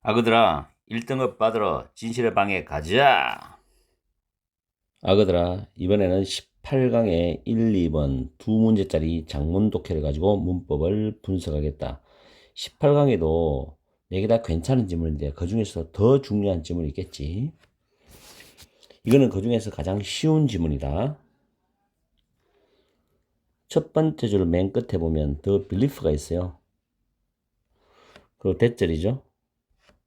아그들아, 1등급 받으러 진실의 방에 가자. 아그들아, 이번에는 18강의 1, 2번 두 문제짜리 장문 독해를 가지고 문법을 분석하겠다. 18강에도 4개 다 괜찮은 지문인데 그 중에서 더 중요한 지문이 있겠지. 이거는 그 중에서 가장 쉬운 지문이다. 첫 번째 줄 맨 끝에 보면 the belief가 있어요. 그리고 대절이죠.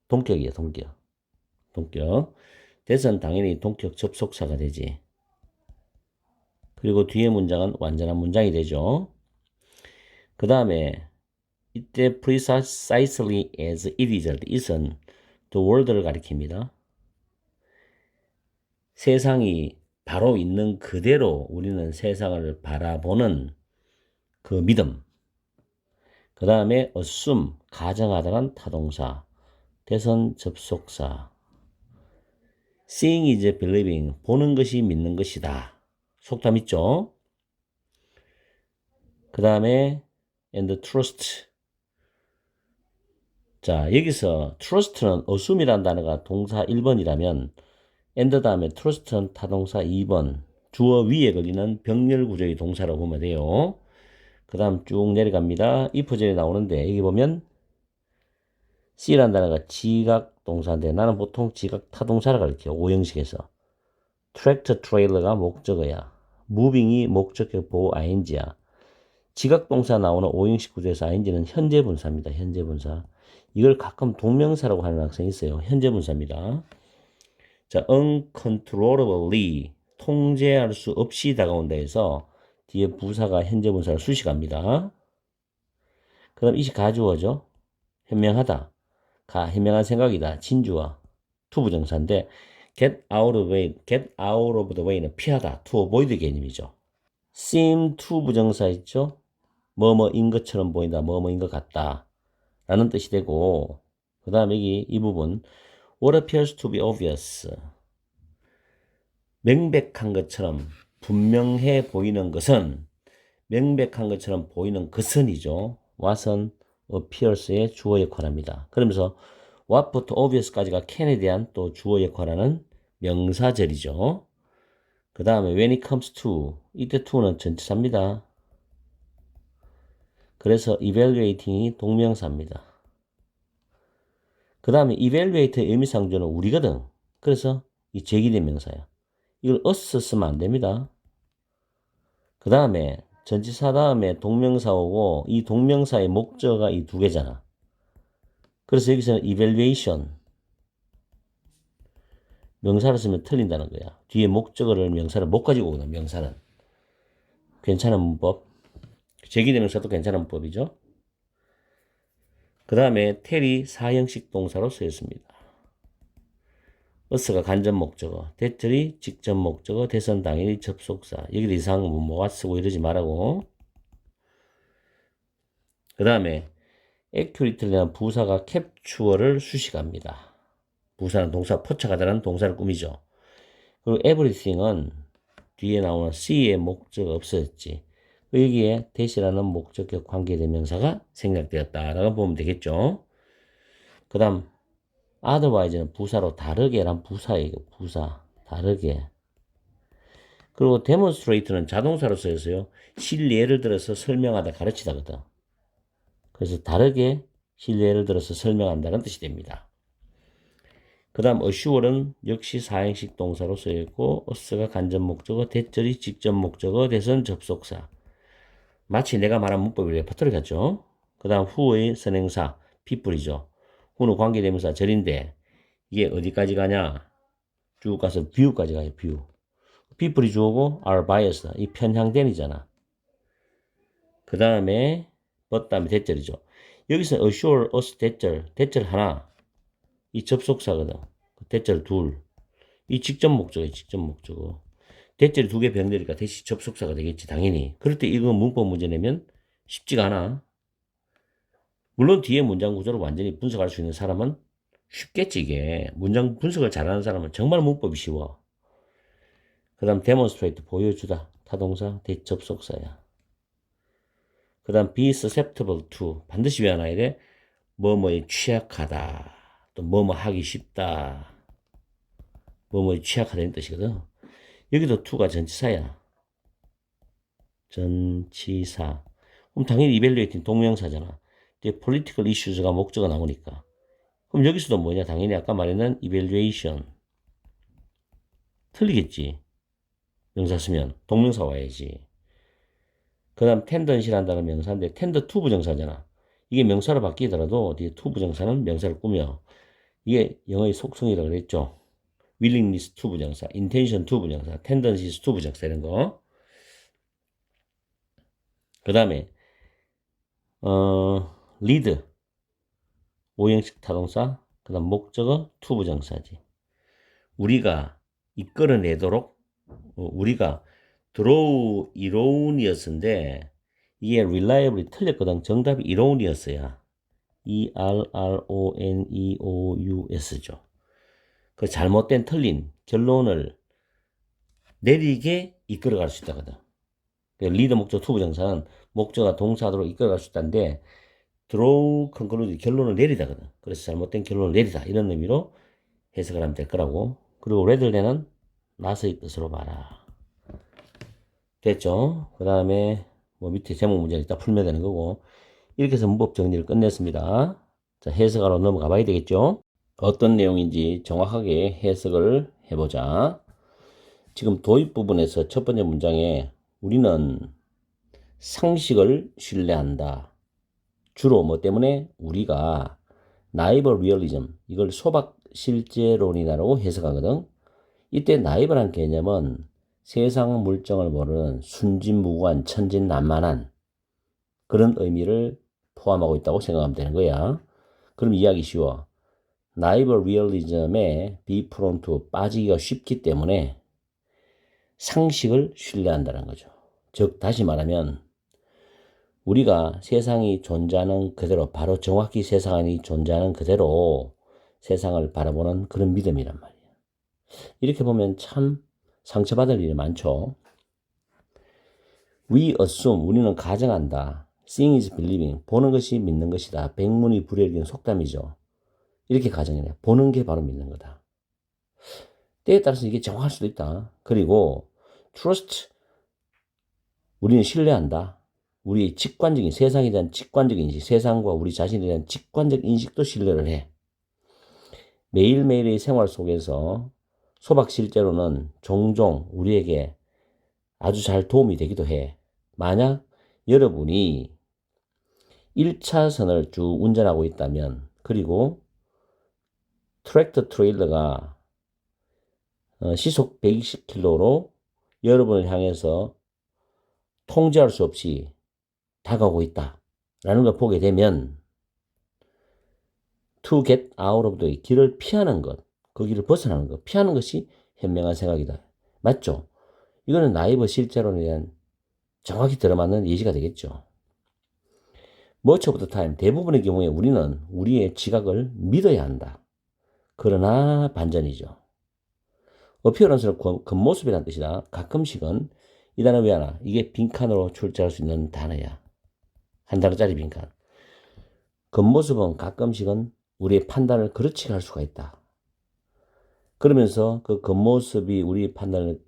동격이에요, 동격. 동격. 대선 당연히 동격 접속사가 되지. 그리고 뒤에 문장은 완전한 문장이 되죠. 그 다음에 이때 precisely as it is, it은 the world를 가리킵니다. 세상이 바로 있는 그대로 우리는 세상을 바라보는 그 믿음. 그 다음에 assume, 가정하다란 타동사, 대선 접속사. Seeing is believing, 보는 것이 믿는 것이다. 속담 있죠? 그 다음에 and trust. 자, 여기서 trust는 assume이라는 단어가 동사 1번이라면 and 다음에 trust는 타동사 2번, 주어 위에 걸리는 병렬 구조의 동사라고 보면 돼요. 그 다음 쭉 내려갑니다. if절이 나오는데 여기 보면 C라는 단어가 지각 동사인데 나는 보통 지각 타동사를 가르쳐요. 오형식에서. 트랙터 트레일러가 목적어야. 무빙이 목적격 보호 ing야. 지각 동사 나오는 오형식 구조에서 ing는 현재 분사입니다. 현재 분사. 이걸 가끔 동명사라고 하는 학생이 있어요. 현재 분사입니다. 자, uncontrollably, 통제할 수 없이 다가온다 해서 뒤에 부사가 현재 분사를 수식합니다. 그 다음 이시 가주어죠. 현명하다. 현명한 생각이다. 진주어. 투부정사인데 get out of the way는 피하다. to avoid 개념이죠. seem to 부정사 있죠. 뭐뭐인 것처럼 보인다. 뭐뭐인 것 같다. 라는 뜻이 되고, 그 다음에 여기 이 부분 what appears to be obvious, 명백한 것처럼 분명해 보이는 것은, 명백한 것처럼 보이는 것은이죠. what은 appears의 주어 역할합니다. 그러면서 what부터 obvious까지가 can에 대한 또 주어 역할하는 명사절이죠. 그 다음에 when it comes to, 이때 to는 전치사입니다. 그래서 evaluating이 동명사입니다. 그 다음에 evaluate의 의미상조는 우리거든. 그래서 이 제기된 명사야. 이걸 us 쓰면 안 됩니다. 그 다음에 전치사 다음에 동명사 오고 이 동명사의 목적어가 이 두 개잖아. 그래서 여기서는 evaluation 명사를 쓰면 틀린다는 거야. 뒤에 목적어를 명사를 못 가지고 오거든. 명사는. 괜찮은 문법. 제기된 명사도 괜찮은 문법이죠. 그 다음에 텔이 사형식 동사로 쓰였습니다. us가 간접 목적어, 대절이 직접 목적어, 대선 당연히 접속사. 여기도 이상한 뭐가 쓰고 이러지 말라고. 그 다음에 accurately에 대한 부사가 capture를 수식합니다. 부사는 동사 포착하다라는 동사를 꾸미죠. 그리고 everything은 뒤에 나오는 C의 목적어 없어졌지. 여기에 대시라는 목적격 관계대명사가 생략되었다라고 보면 되겠죠. 그 다음 otherwise는 부사로 다르게란 부사예요. 부사 다르게. 그리고 demonstrate는 자동사로 쓰여서요. 실례를 들어서 설명하다 가르치다거든. 그래서 다르게 실례를 들어서 설명한다는 뜻이 됩니다. 그 다음 assure는 역시 사형식 동사로 쓰여있고 us가 간접 목적어, 대절이 직접 목적어, 대선 접속사. 마치 내가 말한 문법을 레퍼토리 같죠. 그 다음 who의 선행사 people이죠. who는 관계대명사 절인데 이게 어디까지 가냐. 쭉 가서 view까지 가요. view. people이 주어고 are biased. 이 편향된이잖아. 그 다음에 but 다음에 대절이죠. 여기서 assure us 대절 하나. 이 접속사거든. 대절 둘. 이 직접 목적이에요. 직접 목적어. 대절이 두 개 병되니까 대시 접속사가 되겠지. 당연히. 그럴 때 이거 문법 문제 내면 쉽지가 않아. 물론 뒤에 문장 구조를 완전히 분석할 수 있는 사람은 쉽겠지. 이게 문장 분석을 잘하는 사람은 정말 문법이 쉬워. 그 다음 demonstrate 보여주다. 타동사 대접속사야. 그 다음 be susceptible to 반드시 외워놔야 돼. 뭐뭐에 취약하다. 또 뭐뭐 하기 쉽다, 뭐뭐 취약하다는 뜻이거든. 여기도 to가 전치사야. 전치사. 그럼 당연히 evaluating 동명사잖아. 이제 political issues가 목적어 나오니까. 그럼 여기서도 뭐냐? 당연히 아까 말했는 evaluation. 틀리겠지. 명사 쓰면 동명사 와야지. 그 다음 tendency란다는 명사인데 tend to 부정사잖아. 이게 명사로 바뀌더라도 뒤에 to 부정사는 명사를 꾸며. 이게 영어의 속성이라고 그랬죠. willingness to 부정사, intention to 부정사, tendencies to 부정사 이런 거. 그 다음에 lead 오형식 타동사, 그 다음 목적어 to 부정사지. 우리가 이끌어내도록 우리가 draw erroneous인데 이게 reliably 틀렸거든. 정답이 erroneous야. E-R-R-O-N-E-O-U-S죠. 그 잘못된 틀린 결론을 내리게 이끌어갈 수 있다거든. 리더 목적 투 부정사는 목적어가 동사로 이끌어갈 수 있다는데 draw conclusion 결론을 내리다거든. 그래서 잘못된 결론을 내리다 이런 의미로 해석을 하면 될 거라고. 그리고 rather than은 나서의 뜻으로 봐라. 됐죠? 그 다음에 뭐 밑에 제목 문제는 이따 풀면 되는 거고. 이렇게 해서 문법 정리를 끝냈습니다. 자, 해석하러 넘어가 봐야 되겠죠? 어떤 내용인지 정확하게 해석을 해보자. 지금 도입 부분에서 첫 번째 문장에 우리는 상식을 신뢰한다. 주로 뭐 때문에? 우리가 나이버 리얼리즘, 이걸 소박 실제론이라고 해석하거든. 이때 나이버란 개념은 세상 물정을 모르는 순진무구한 천진난만한 그런 의미를 포함하고 있다고 생각하면 되는 거야. 그럼 이해하기 쉬워. 나이버 리얼리즘에 비프론트 빠지기가 쉽기 때문에 상식을 신뢰한다는 거죠. 즉 다시 말하면 우리가 세상이 존재하는 그대로 바로 정확히 세상이 존재하는 그대로 세상을 바라보는 그런 믿음이란 말이야. 이렇게 보면 참 상처받을 일이 많죠. We assume, 우리는 가정한다. Seeing is believing, 보는 것이 믿는 것이다. 백문이 불여일견 속담이죠. 이렇게 가정해내. 보는 게 바로 믿는 거다. 때에 따라서 이게 정확할 수도 있다. 그리고 trust, 우리는 신뢰한다. 우리의 직관적인, 세상에 대한 직관적인 인식, 세상과 우리 자신에 대한 직관적 인식도 신뢰를 해. 매일매일의 생활 속에서 소박 실제로는 종종 우리에게 아주 잘 도움이 되기도 해. 만약 여러분이 1차선을 쭉 운전하고 있다면, 그리고 트랙터 트레일러가 시속 120km로 여러분을 향해서 통제할 수 없이 다가오고 있다 라는 걸 보게 되면 to get out of the 길을 피하는 것, 그 길을 벗어나는 것, 피하는 것이 현명한 생각이다. 맞죠? 이거는 나이버 실제론에 대한 정확히 들어맞는 예시가 되겠죠. Much of the time, 대부분의 경우에 우리는 우리의 지각을 믿어야 한다. 그러나 반전이죠. appearance는 겉모습이라는 뜻이다. 가끔씩은 이 단어 왜 하나? 이게 빈칸으로 출제할 수 있는 단어야. 한 단어짜리 빈칸. 겉모습은 가끔씩은 우리의 판단을 그르치게 할 수가 있다. 그러면서 그 겉모습이 우리 판단을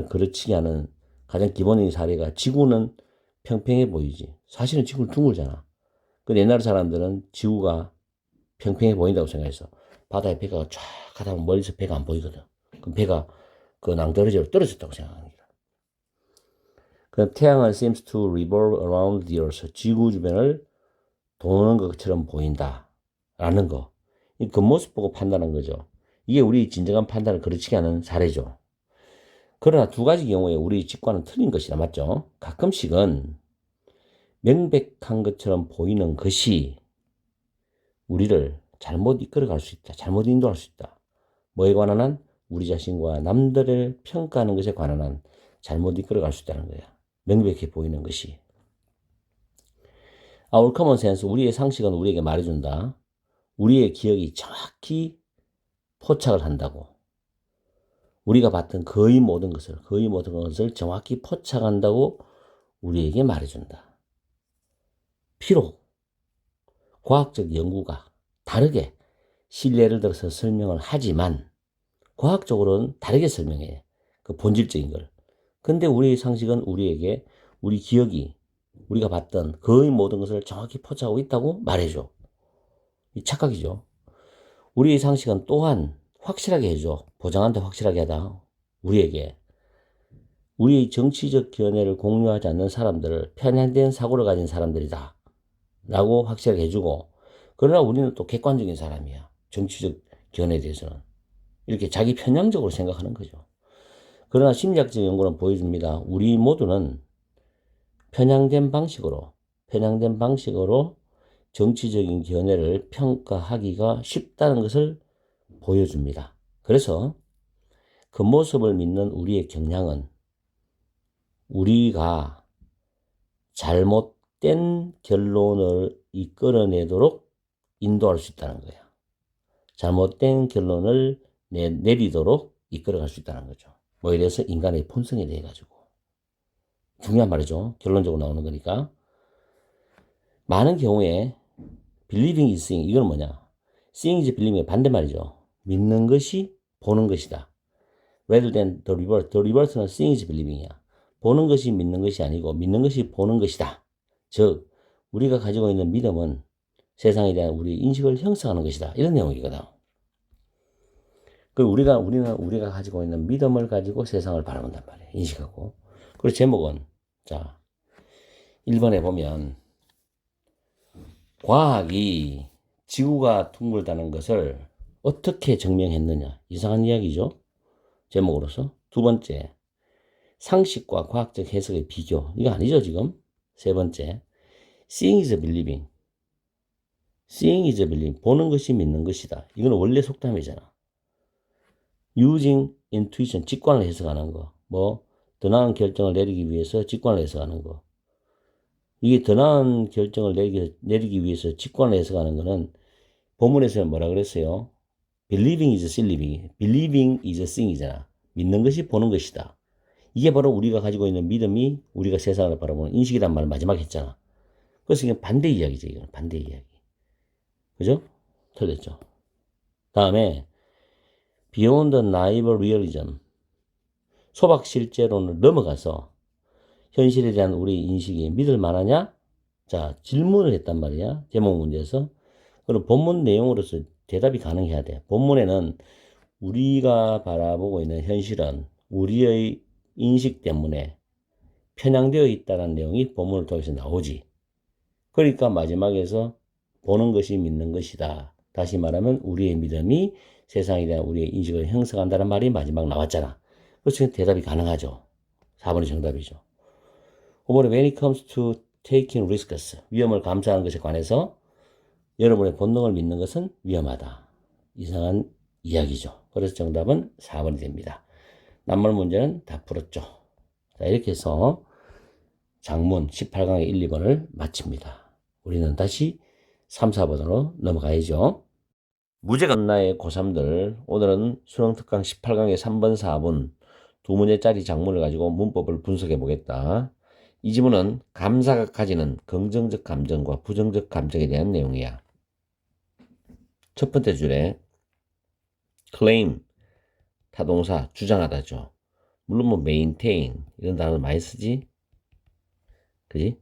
그르치게 하는 가장 기본적인 사례가 지구는 평평해 보이지. 사실은 지구는 둥글잖아. 그 옛날 사람들은 지구가 평평해 보인다고 생각했어. 바다에 배가 쫙 가다 보면 멀리서 배가 안 보이거든. 그럼 배가 그 낭떠러지로 떨어졌다고 생각합니다. 그 태양은 seems to revolve around the earth. 지구 주변을 도는 것처럼 보인다. 라는 거. 이 겉모습 보고 판단한 거죠. 이게 우리 진정한 판단을 그르치게 하는 사례죠. 그러나 두 가지 경우에 우리 직관은 틀린 것이다. 맞죠? 가끔씩은 명백한 것처럼 보이는 것이 우리를 잘못 이끌어갈 수 있다. 잘못 인도할 수 있다. 뭐에 관한 한? 우리 자신과 남들을 평가하는 것에 관한 한 잘못 이끌어갈 수 있다는 거야. 명백해 보이는 것이. Our common sense, 우리의 상식은 우리에게 말해준다. 우리의 기억이 정확히 포착을 한다고. 우리가 봤던 거의 모든 것을 정확히 포착한다고 우리에게 말해준다. 비록 과학적 연구가 다르게 신뢰를 들어서 설명을 하지만 과학적으로는 다르게 설명해. 그 본질적인 걸. 근데 우리의 상식은 우리에게 우리 기억이 우리가 봤던 거의 모든 것을 정확히 포착하고 있다고 말해줘. 이 착각이죠. 우리의 상식은 또한 확실하게 해줘. 보장한테 확실하게 하다. 우리에게. 우리의 정치적 견해를 공유하지 않는 사람들을 편향된 사고를 가진 사람들이다. 라고 확실하게 해주고, 그러나 우리는 또 객관적인 사람이야. 정치적 견해에 대해서는. 이렇게 자기 편향적으로 생각하는 거죠. 그러나 심리학적 연구는 보여줍니다. 우리 모두는 편향된 방식으로 정치적인 견해를 평가하기가 쉽다는 것을 보여줍니다. 그래서 그 모습을 믿는 우리의 경향은 우리가 잘못된 결론을 이끌어내도록 인도할 수 있다는 거예요. 잘못된 결론을 내리도록 이끌어갈 수 있다는 거죠. 뭐 이래서 인간의 본성에 대해 가지고 중요한 말이죠. 결론적으로 나오는 거니까. 많은 경우에 believing is seeing, 이건 뭐냐? seeing is believing의 반대말이죠. 믿는 것이 보는 것이다. rather than the reverse. the reverse는 seeing is believing이야. 보는 것이 믿는 것이 아니고 믿는 것이 보는 것이다. 즉 우리가 가지고 있는 믿음은 세상에 대한 우리 인식을 형성하는 것이다. 이런 내용이거든. 그 우리가 가지고 있는 믿음을 가지고 세상을 바라본단 말이에요. 인식하고. 그리고 제목은 자 1번에 보면 과학이 지구가 둥글다는 것을 어떻게 증명했느냐. 이상한 이야기죠. 제목으로서. 두 번째, 상식과 과학적 해석의 비교. 이거 아니죠, 지금? 세 번째, seeing is believing. seeing is believing. 보는 것이 믿는 것이다. 이건 원래 속담이잖아. using intuition. 직관을 해석하는 거. 더 나은 결정을 내리기 위해서 직관을 해석하는 거. 이게 더 나은 결정을 내리기 위해서 직관을 해석하는 거는 본문에서는 뭐라 그랬어요? Believing is seeing이잖아. 믿는 것이 보는 것이다. 이게 바로 우리가 가지고 있는 믿음이 우리가 세상을 바라보는 인식이란 말을 마지막에 했잖아. 그래서 이게 반대 이야기죠. 이건 반대 이야기. 그죠? 틀렸죠. 다음에 Beyond the naive realism. 소박 실제론을 넘어가서 현실에 대한 우리 인식이 믿을 만하냐? 자, 질문을 했단 말이야. 제목 문제에서. 그럼 본문 내용으로서 대답이 가능해야 돼. 본문에는 우리가 바라보고 있는 현실은 우리의 인식 때문에 편향되어 있다는 내용이 본문을 통해서 나오지. 그러니까 마지막에서 보는 것이 믿는 것이다. 다시 말하면 우리의 믿음이 세상에 대한 우리의 인식을 형성한다는 말이 마지막 나왔잖아. 그래서 대답이 가능하죠. 4번이 정답이죠. 5번에 when it comes to taking risks, 위험을 감수하는 것에 관해서 여러분의 본능을 믿는 것은 위험하다. 이상한 이야기죠. 그래서 정답은 4번이 됩니다. 낱말 문제는 다 풀었죠. 자, 이렇게 해서 장문 18강의 1, 2번을 마칩니다. 우리는 다시 3, 4번으로 넘어가야죠. 무죄가 나의 고3들, 오늘은 수능특강 18강의 3번, 4번 두 문제짜리 장문을 가지고 문법을 분석해 보겠다. 이 지문은 감사가 가지는 긍정적 감정과 부정적 감정에 대한 내용이야. 첫 번째 줄에 claim, 타동사, 주장하다죠. 물론 maintain 이런 단어를 많이 쓰지. 그지?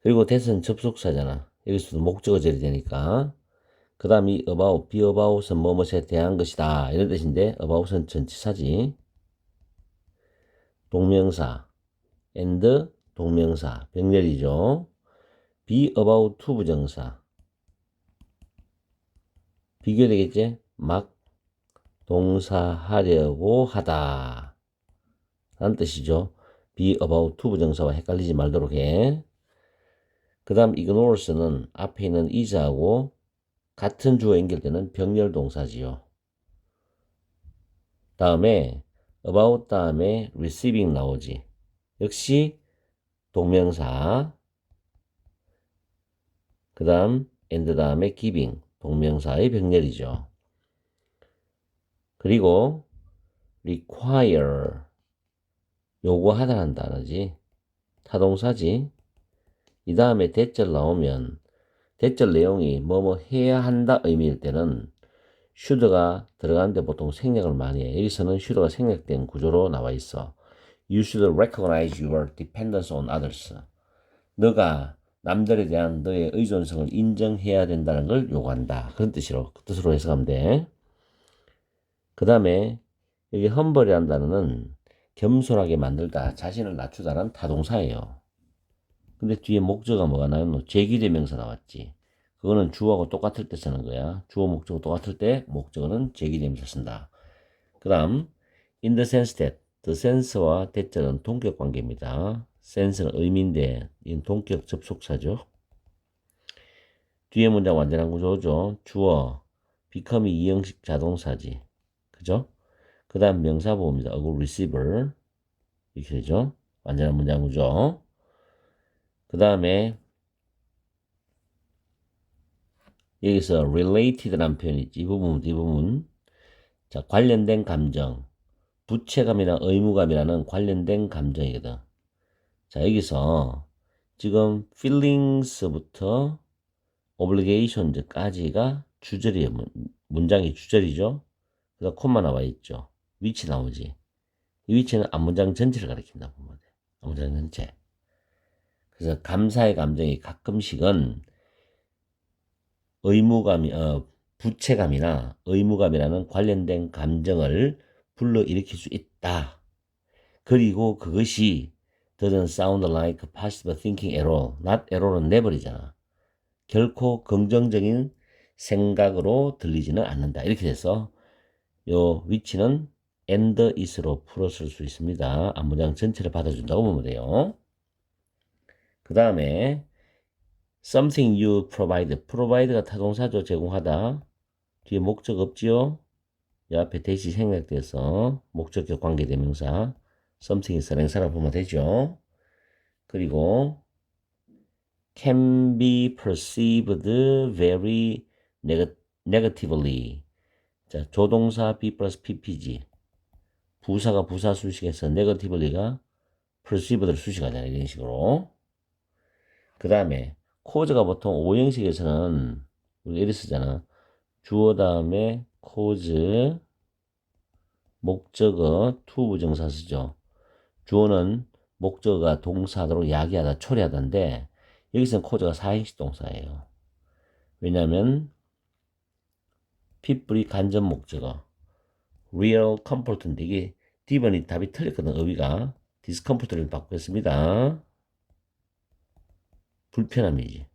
그리고 that은 접속사잖아. 여기서도 목적어절이 되니까. 그 다음 이 about, be about은 뭐뭐에 대한 것이다. 이런 뜻인데 about은 전치사지. 동명사, and 동명사, 병렬이죠. be about to 부정사. 비교되겠지? 막 동사하려고 하다 라는 뜻이죠. be about to 부정사와 헷갈리지 말도록 해. 그 다음 ignores는 앞에 있는 is하고 같은 주어 연결되는 병렬 동사지요. 다음에 about 다음에 receiving 나오지. 역시 동명사. 그 다음 and 다음에 giving 동명사의 병렬이죠. 그리고 require 요구하다는 단어지. 타동사지. 이 다음에 대절 나오면 대절 내용이 뭐뭐 해야 한다 의미일 때는 should가 들어가는데 보통 생략을 많이 해. 여기서는 should가 생략된 구조로 나와 있어. You should recognize your dependence on others. 너가 남들에 대한 너의 의존성을 인정해야 된다는 걸 요구한다. 그런 뜻으로 해석하면 돼. 그 다음에 여기 humble이라는 단어는 겸손하게 만들다, 자신을 낮추다라는 타동사예요. 근데 뒤에 목적어가 뭐가 나왔노? 제기대명사 나왔지. 그거는 주어하고 똑같을 때 쓰는 거야. 주어 목적어 똑같을 때 목적어는 제기대명사 쓴다. 그 다음 in the sense that, the sense와 that절은 동격 관계입니다. sense는 의미인데 이건 동격 접속사죠. 뒤에 문장 완전한 구조죠. 주어, become이 이형식 자동사지. 그죠? 그 다음 명사보호입니다. a good receiver. 이렇게 되죠. 완전한 문장 구조. 그 다음에 여기서 related라는 표현이 있지. 이 부분. 자, 관련된 감정. 부채감이나 의무감이라는 관련된 감정이거든. 자, 여기서 지금 feelings부터 obligations까지가 주절이에요. 문장이 주절이죠. 그래서 콤마 나와 있죠. 위치 나오지. 이 위치는 앞문장 전체를 가리킨다 보면 돼. 앞문장 전체. 그래서 감사의 감정이 가끔씩은 부채감이나 의무감이라는 관련된 감정을 불러일으킬 수 있다. 그리고 그것이 doesn't sound like positive thinking at all. not at all은 never이잖아. 결코 긍정적인 생각으로 들리지는 않는다. 이렇게 돼서 요 위치는 and is로 풀었을 수 있습니다. 앞문장 전체를 받아준다고 보면 돼요. 그 다음에 something you provide가 타동사죠. 제공하다. 뒤에 목적 없지요? 이 앞에 대시 생략돼서 목적격 관계대명사 something이 선행사라고 보면 되죠. 그리고 can be perceived very negatively. 자, 조동사 be 플러스 ppg. 부사가 부사 수식해서 negativelly가 perceived를 수식하잖아요. 이런 식으로. 그 다음에 cause가 보통 오형식에서는 우리 이렇게 쓰잖아. 주어 다음에 cause, 목적어, to 부정사 쓰죠. 주어는 목적어가 동사로 야기하다, 초래하다인데 여기서는 cause가 사행식 동사예요. 왜냐하면 people이 간접 목적어, real comfort인데 이게 D번이 답이 틀렸거든. 어휘가 discomfort를 바꾸었습니다. 불편함이지.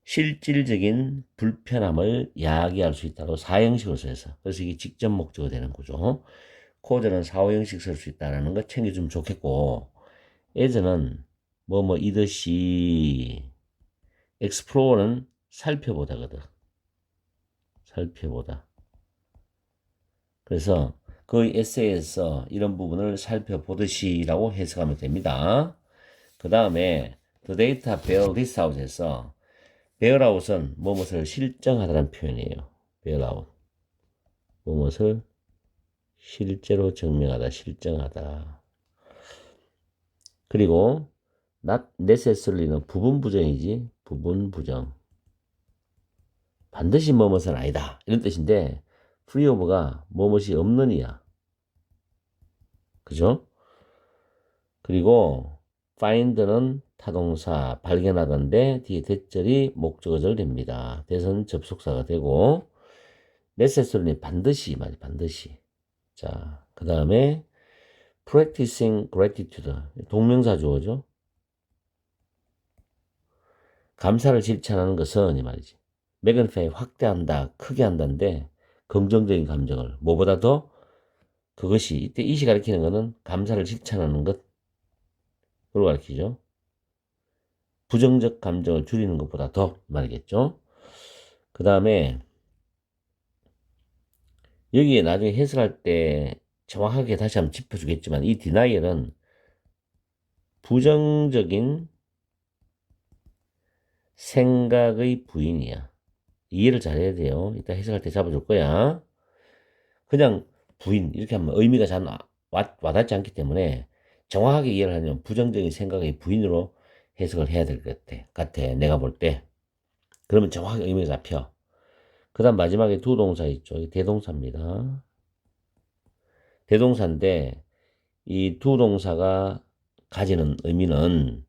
실질적인 불편함을 야기할 수 있다고 사형식으로 써서 그래서 이게 직접 목적어 되는 거죠. 코드는 사호형식 쓸 수 있다는 거 챙겨주면 좋겠고 as는 뭐뭐 이듯이 explor는 살펴보다거든. 살펴보다. 그래서 그 에세이에서 이런 부분을 살펴보듯이라고 해석하면 됩니다. 그 다음에 the data bear this out에서 bear out은 무엇을 실정하다는 표현이에요. bear out. 무엇을 실제로 증명하다, 실정하다. 그리고 not necessarly는 부분 부정이지. 부분 부정. 반드시 무엇은 아니다. 이런 뜻인데 free of가 무엇이 없는 이야. 그죠? 그리고 find는 타동사 발견하다인데 뒤에 대절이 목적어절 됩니다. 대선 접속사가 되고 necessarily 반드시 말이 반드시. 자, 그 다음에 practicing gratitude 동명사 주어죠. 감사를 실천하는 것은 이 말이지. magnify 확대한다, 크게 한다인데 긍정적인 감정을 뭐보다 더 그것이 이때 이시 가리키는 것은 감사를 실천하는 것 그걸 가리키죠. 부정적 감정을 줄이는 것보다 더 말이겠죠. 그 다음에 여기에 나중에 해석할 때 정확하게 다시 한번 짚어주겠지만 이 denial은 부정적인 생각의 부인이야. 이해를 잘해야 돼요. 이따 해석할 때 잡아줄 거야. 그냥 부인 이렇게 하면 의미가 잘 와닿지 않기 때문에 정확하게 이해를 하려면 부정적인 생각의 부인으로 해석을 해야 될 것 같아. 내가 볼 때. 그러면 정확하게 의미가 잡혀. 그 다음 마지막에 두 동사 있죠. 이 대동사입니다. 대동사인데 이 두 동사가 가지는 의미는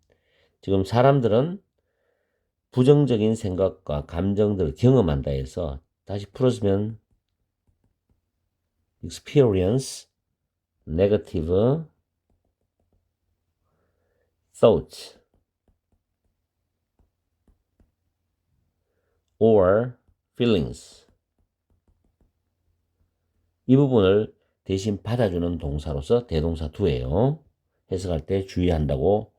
지금 사람들은 부정적인 생각과 감정들을 경험한다 해서 다시 풀어주면 experience negative thoughts or feelings. 이 부분을 대신 받아주는 동사로서 대동사 두예요. 해석할 때 주의한다고.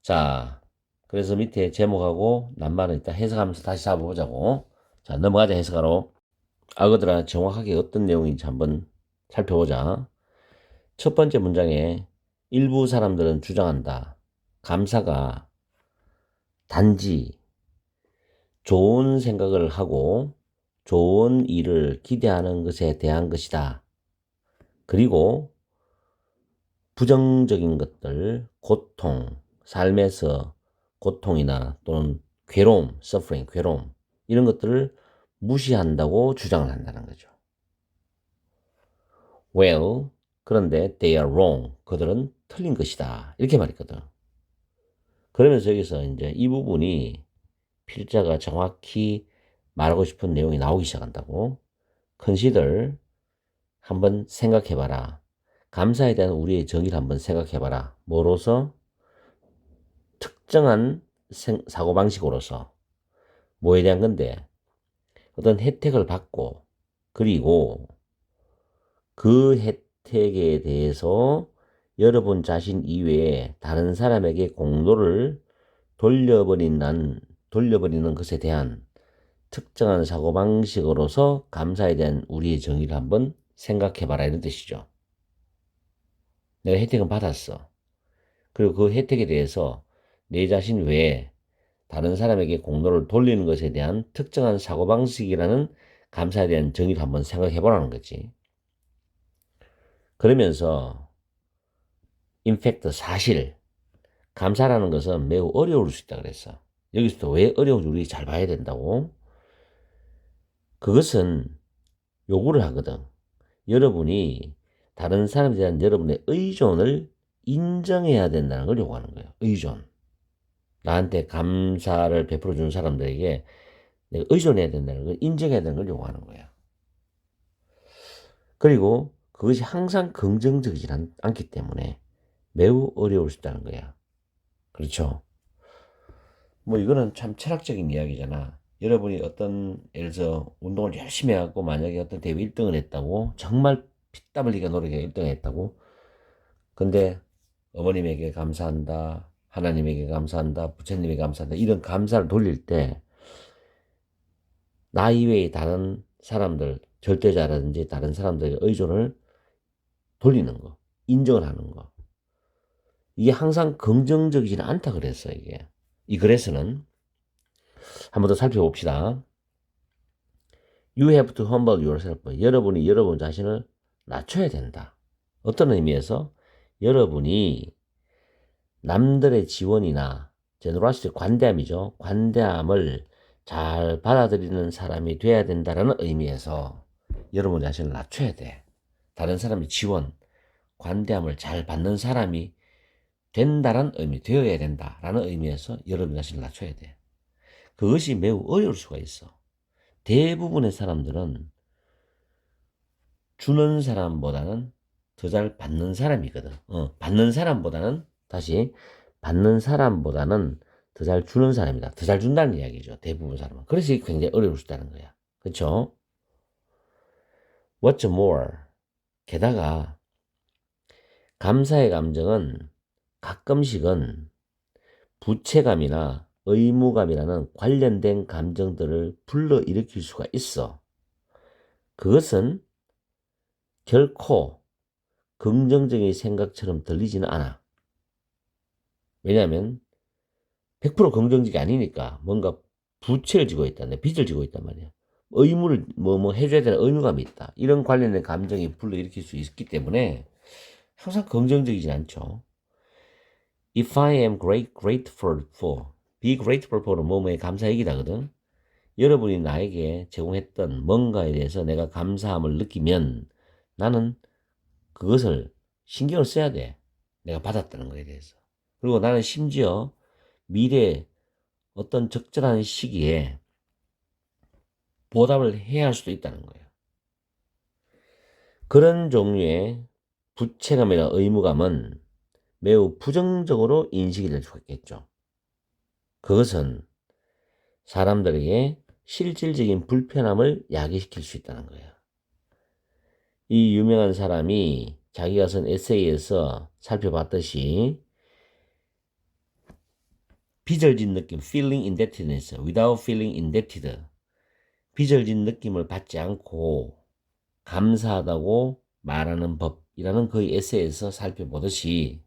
자, 그래서 밑에 제목하고 낱말은 이따 해석하면서 다시 잡아보자고. 자, 넘어가자 해석하러. 알거들아 정확하게 어떤 내용인지 한번 살펴보자. 첫 번째 문장에 일부 사람들은 주장한다. 감사가 단지 좋은 생각을 하고 좋은 일을 기대하는 것에 대한 것이다. 그리고 부정적인 것들, 고통, 삶에서 고통이나 또는 괴로움, suffering, 괴로움 이런 것들을 무시한다고 주장을 한다는 거죠. Well, 그런데 they are wrong. 그들은 틀린 것이다. 이렇게 말했거든. 그러면서 여기서 이제 이 부분이 필자가 정확히 말하고 싶은 내용이 나오기 시작한다고. Consider, 한번 생각해봐라. 감사에 대한 우리의 정의를 한번 생각해봐라. 뭐로서? 특정한 사고방식으로서. 뭐에 대한 건데? 어떤 혜택을 받고, 그리고 그 혜택에 대해서 여러분 자신 이외에 다른 사람에게 공로를 돌려버리는 것에 대한 특정한 사고방식으로서 감사에 대한 우리의 정의를 한번 생각해봐라 이런 뜻이죠. 내가 혜택은 받았어. 그리고 그 혜택에 대해서 내 자신 외에 다른 사람에게 공로를 돌리는 것에 대한 특정한 사고방식이라는 감사에 대한 정의를 한번 생각해보라는 거지. 그러면서 in fact 사실 감사라는 것은 매우 어려울 수 있다 그랬어. 여기서도 왜 어려운지 우리 잘 봐야 된다고. 그것은 요구를 하거든. 여러분이 다른 사람에 대한 여러분의 의존을 인정해야 된다는 걸 요구하는 거예요. 의존. 나한테 감사를 베풀어 주는 사람들에게 내가 의존해야 된다는 걸 인정해야 되는 걸 요구하는 거야. 그리고 그것이 항상 긍정적이지 않기 때문에 매우 어려울 수 있다는 거야. 그렇죠? 뭐 이거는 참 철학적인 이야기잖아. 여러분이 어떤 예를 들어 운동을 열심히 하고 만약에 어떤 대회 1등을 했다고 정말 피땀 흘리게 노력해 1등을 했다고 근데 어머님에게 감사한다 하나님에게 감사한다 부처님에게 감사한다 이런 감사를 돌릴 때 나 이외의 다른 사람들 절대자라든지 다른 사람들의 의존을 돌리는 거 인정을 하는 거 이게 항상 긍정적이지는 않다 그랬어 이게 이 글에서는 한 번 더 살펴봅시다. You have to humble yourself. 여러분이 여러분 자신을 낮춰야 된다. 어떤 의미에서? 여러분이 남들의 지원이나 제너러시티 관대함이죠. 관대함을 잘 받아들이는 사람이 돼야 된다는 의미에서 여러분 자신을 낮춰야 돼. 다른 사람의 지원, 관대함을 잘 받는 사람이 된다는 의미, 되어야 된다라는 의미에서 여러분 자신을 낮춰야 돼. 그것이 매우 어려울 수가 있어. 대부분의 사람들은 주는 사람보다는 더 잘 받는 사람이거든. 받는 사람보다는 받는 사람보다는 더 잘 주는 사람이다. 더 잘 준다는 이야기죠. 대부분 사람은. 그래서 이게 굉장히 어려울 수 있다는 거야. 그렇죠? What's more? 게다가 감사의 감정은 가끔씩은 부채감이나 의무감이라는 관련된 감정들을 불러일으킬 수가 있어. 그것은 결코 긍정적인 생각처럼 들리지는 않아. 왜냐하면 100% 긍정적이 아니니까 뭔가 부채를 지고 있다, 빚을 지고 있단 말이야. 의무를 뭐 해줘야 되는 의무감이 있다. 이런 관련된 감정이 불러일으킬 수 있기 때문에 항상 긍정적이진 않죠. If I am grateful for, be grateful for는 뭐뭐에 감사 얘기다거든. 여러분이 나에게 제공했던 뭔가에 대해서 내가 감사함을 느끼면 나는 그것을 신경을 써야 돼. 내가 받았다는 거에 대해서. 그리고 나는 심지어 미래에 어떤 적절한 시기에 보답을 해야 할 수도 있다는 거예요. 그런 종류의 부채감이나 의무감은 매우 부정적으로 인식이 될 수가 있겠죠. 그것은 사람들에게 실질적인 불편함을 야기시킬 수 있다는 거예요. 이 유명한 사람이 자기가 쓴 에세이에서 살펴봤듯이 빚을 진 느낌, feeling indebtedness, without feeling indebted, 빚을 진 느낌을 받지 않고 감사하다고 말하는 법이라는 그 에세이에서 살펴보듯이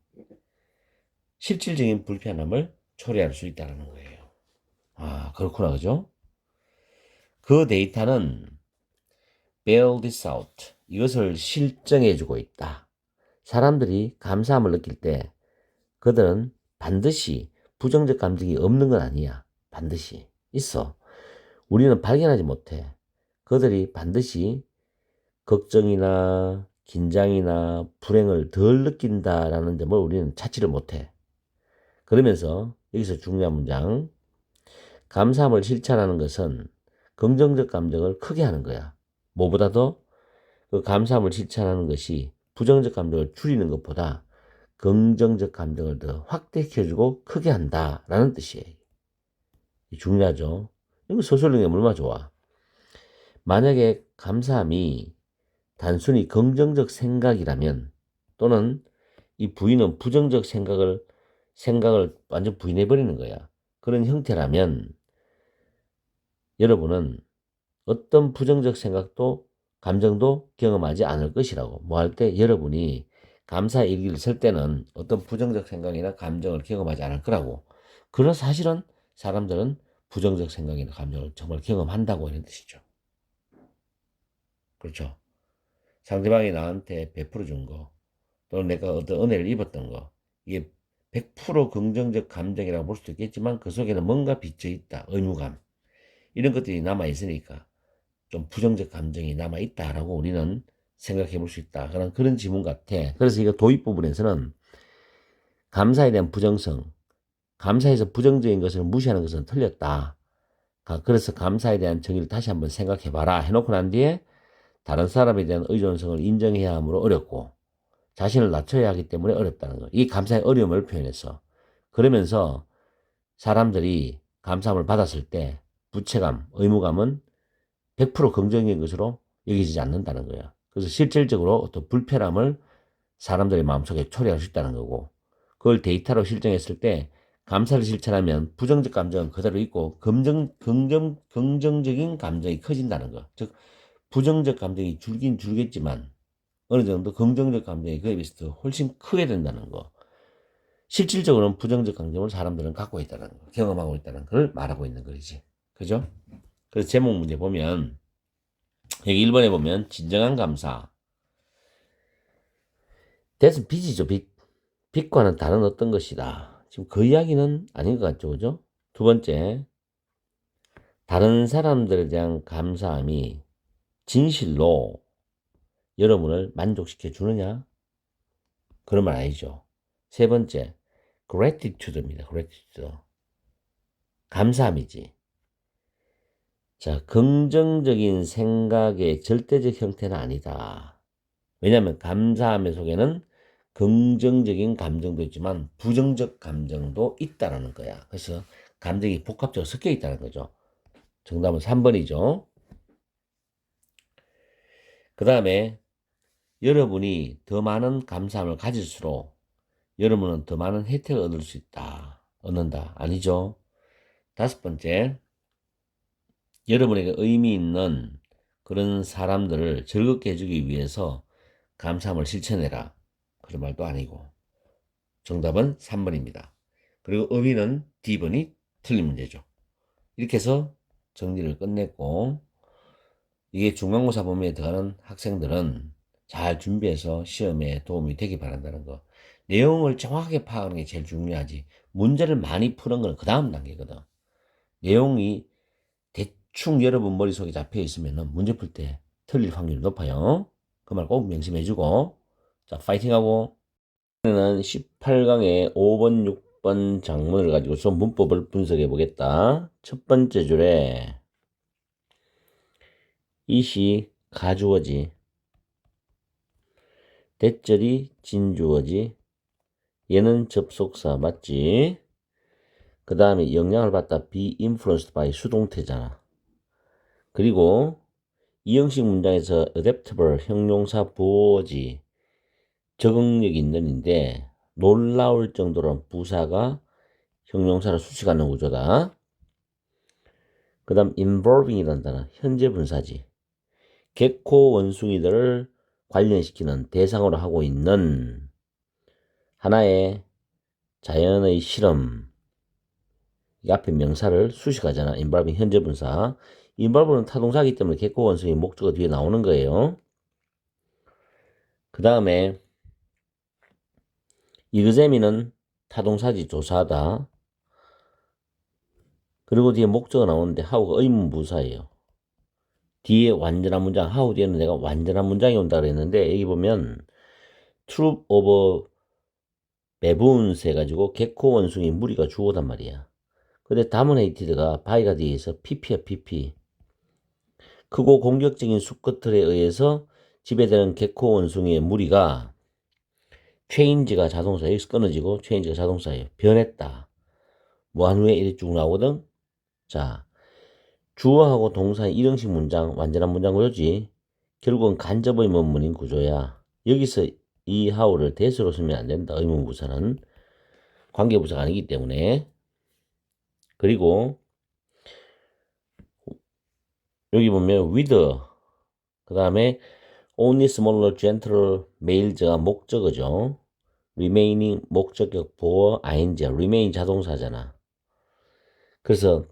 실질적인 불편함을 초래할 수 있다는 거예요. 아, 그렇구나, 그죠? 그 데이터는 bear this out, 이것을 실증해주고 있다. 사람들이 감사함을 느낄 때 그들은 반드시 부정적 감정이 없는 건 아니야. 반드시 있어. 우리는 발견하지 못해. 그들이 반드시 걱정이나 긴장이나 불행을 덜 느낀다라는 점을 우리는 찾지를 못해. 그러면서 여기서 중요한 문장, 감사함을 실천하는 것은 긍정적 감정을 크게 하는 거야. 뭐보다도 그 감사함을 실천하는 것이 부정적 감정을 줄이는 것보다 긍정적 감정을 더 확대시켜주고 크게 한다라는 뜻이에요. 중요하죠. 이거 서술형이 얼마나 좋아. 만약에 감사함이 단순히 긍정적 생각이라면, 또는 이 부인은 부정적 생각을 완전 부인해버리는 거야. 그런 형태라면 여러분은 어떤 부정적 생각도 감정도 경험하지 않을 것이라고. 뭐 할 때 여러분이 감사 일기를 쓸 때는 어떤 부정적 생각이나 감정을 경험하지 않을 거라고. 그러나 사실은 사람들은 부정적 생각이나 감정을 정말 경험한다고 하는 뜻이죠. 그렇죠. 상대방이 나한테 베풀어 준 거, 또는 내가 어떤 은혜를 입었던 거, 이게 100% 긍정적 감정이라고 볼 수도 있겠지만 그 속에는 뭔가 비쳐 있다. 의무감. 이런 것들이 남아 있으니까 좀 부정적 감정이 남아 있다라고 우리는 생각해 볼 수 있다. 그런 지문 같아. 그래서 이거 도입 부분에서는 감사에 대한 부정성, 감사에서 부정적인 것을 무시하는 것은 틀렸다. 그래서 감사에 대한 정의를 다시 한번 생각해 봐라. 해놓고 난 뒤에 다른 사람에 대한 의존성을 인정해야 하므로 어렵고 자신을 낮춰야 하기 때문에 어렵다는 거. 이 감사의 어려움을 표현했어. 그러면서 사람들이 감사함을 받았을 때 부채감, 의무감은 100% 긍정적인 것으로 여기지 않는다는 거예요. 그래서 실질적으로 어떤 불편함을 사람들의 마음속에 초래할 수 있다는 거고, 그걸 데이터로 실정했을 때 감사를 실천하면 부정적 감정은 그대로 있고 긍정적인 감정이 커진다는 거. 즉 부정적 감정이 줄긴 줄겠지만 어느 정도 긍정적 감정이 그에 비해서 더 훨씬 크게 된다는 거. 실질적으로는 부정적 감정을 사람들은 갖고 있다는 거, 경험하고 있다는 걸 말하고 있는 거지. 그죠? 그래서 제목 문제 보면 여기 1번에 보면 진정한 감사. 대신 빚이죠, 빚. 빚과는 다른 어떤 것이다. 지금 그 이야기는 아닌 것 같죠, 그죠? 두 번째, 다른 사람들에 대한 감사함이 진실로 여러분을 만족시켜 주느냐? 그런 말 아니죠. 세 번째, gratitude입니다. gratitude. 감사함이지. 자, 긍정적인 생각의 절대적 형태는 아니다. 왜냐하면 감사함의 속에는 긍정적인 감정도 있지만 부정적 감정도 있다라는 거야. 그래서 감정이 복합적으로 섞여 있다는 거죠. 정답은 3번이죠. 그 다음에 여러분이 더 많은 감사함을 가질수록 여러분은 더 많은 혜택을 얻을 수 있다. 얻는다. 아니죠. 다섯 번째, 여러분에게 의미 있는 그런 사람들을 즐겁게 해주기 위해서 감사함을 실천해라. 그런 말도 아니고. 정답은 3번입니다. 그리고 의미는 D번이 틀린 문제죠. 이렇게 해서 정리를 끝냈고, 이게 중간고사 범위에 들어가는 학생들은 잘 준비해서 시험에 도움이 되기 바란다는 거. 내용을 정확하게 파악하는 게 제일 중요하지. 문제를 많이 푸는 건 그 다음 단계거든. 내용이 대충 여러분 머릿속에 잡혀 있으면 문제 풀 때 틀릴 확률이 높아요. 그 말 꼭 명심해주고. 자, 파이팅하고. 오늘은 18강의 5번, 6번 장문을 가지고서 문법을 분석해 보겠다. 첫 번째 줄에 이시 가주어지, 대절이 진주어지, 얘는 접속사 맞지? 그 다음에 영향을 받다 be influenced by 수동태잖아. 그리고 이 형식 문장에서 adaptable 형용사 보어지 적응력 있는인데 놀라울 정도로 부사가 형용사를 수식하는 구조다. 그 다음 involving이라는 단어 현재 분사지. 개코 원숭이들을 관련시키는 대상으로 하고 있는 하나의 자연의 실험. 이 앞에 명사를 수식하잖아. involving 현재 분사. involve는 타동사이기 때문에 개코 원숭이 목적어 뒤에 나오는 거예요. 그 다음에 examine은 타동사지 조사하다. 그리고 뒤에 목적어 나오는데 how가 의문부사예요. 뒤에 완전한 문장, how 뒤에는 내가 완전한 문장이 온다 그랬는데 여기 보면 troop of baboons 해가지고 개코 원숭이 무리가 주어단 말이야. 근데 dominated가 by가 뒤에 있어. pp야 pp. 크고 공격적인 수컷들에 의해서 지배되는 개코 원숭이의 무리가 change가 자동사, 여기서 끊어지고 change가 자동사예요. 변했다. 뭐 한 후에 이렇게 쭉 나오거든. 자, 주어하고 동사의 일형식 문장, 완전한 문장 구조지. 결국은 간접 의문문인 구조야. 여기서 이 how를 대수로 쓰면 안 된다. 의문부사는 관계부사가 아니기 때문에. 그리고 여기 보면 with 그 다음에 only smaller gentle males가 목적어죠. remaining 목적격 보어 ing야. remain 자동사잖아. 그래서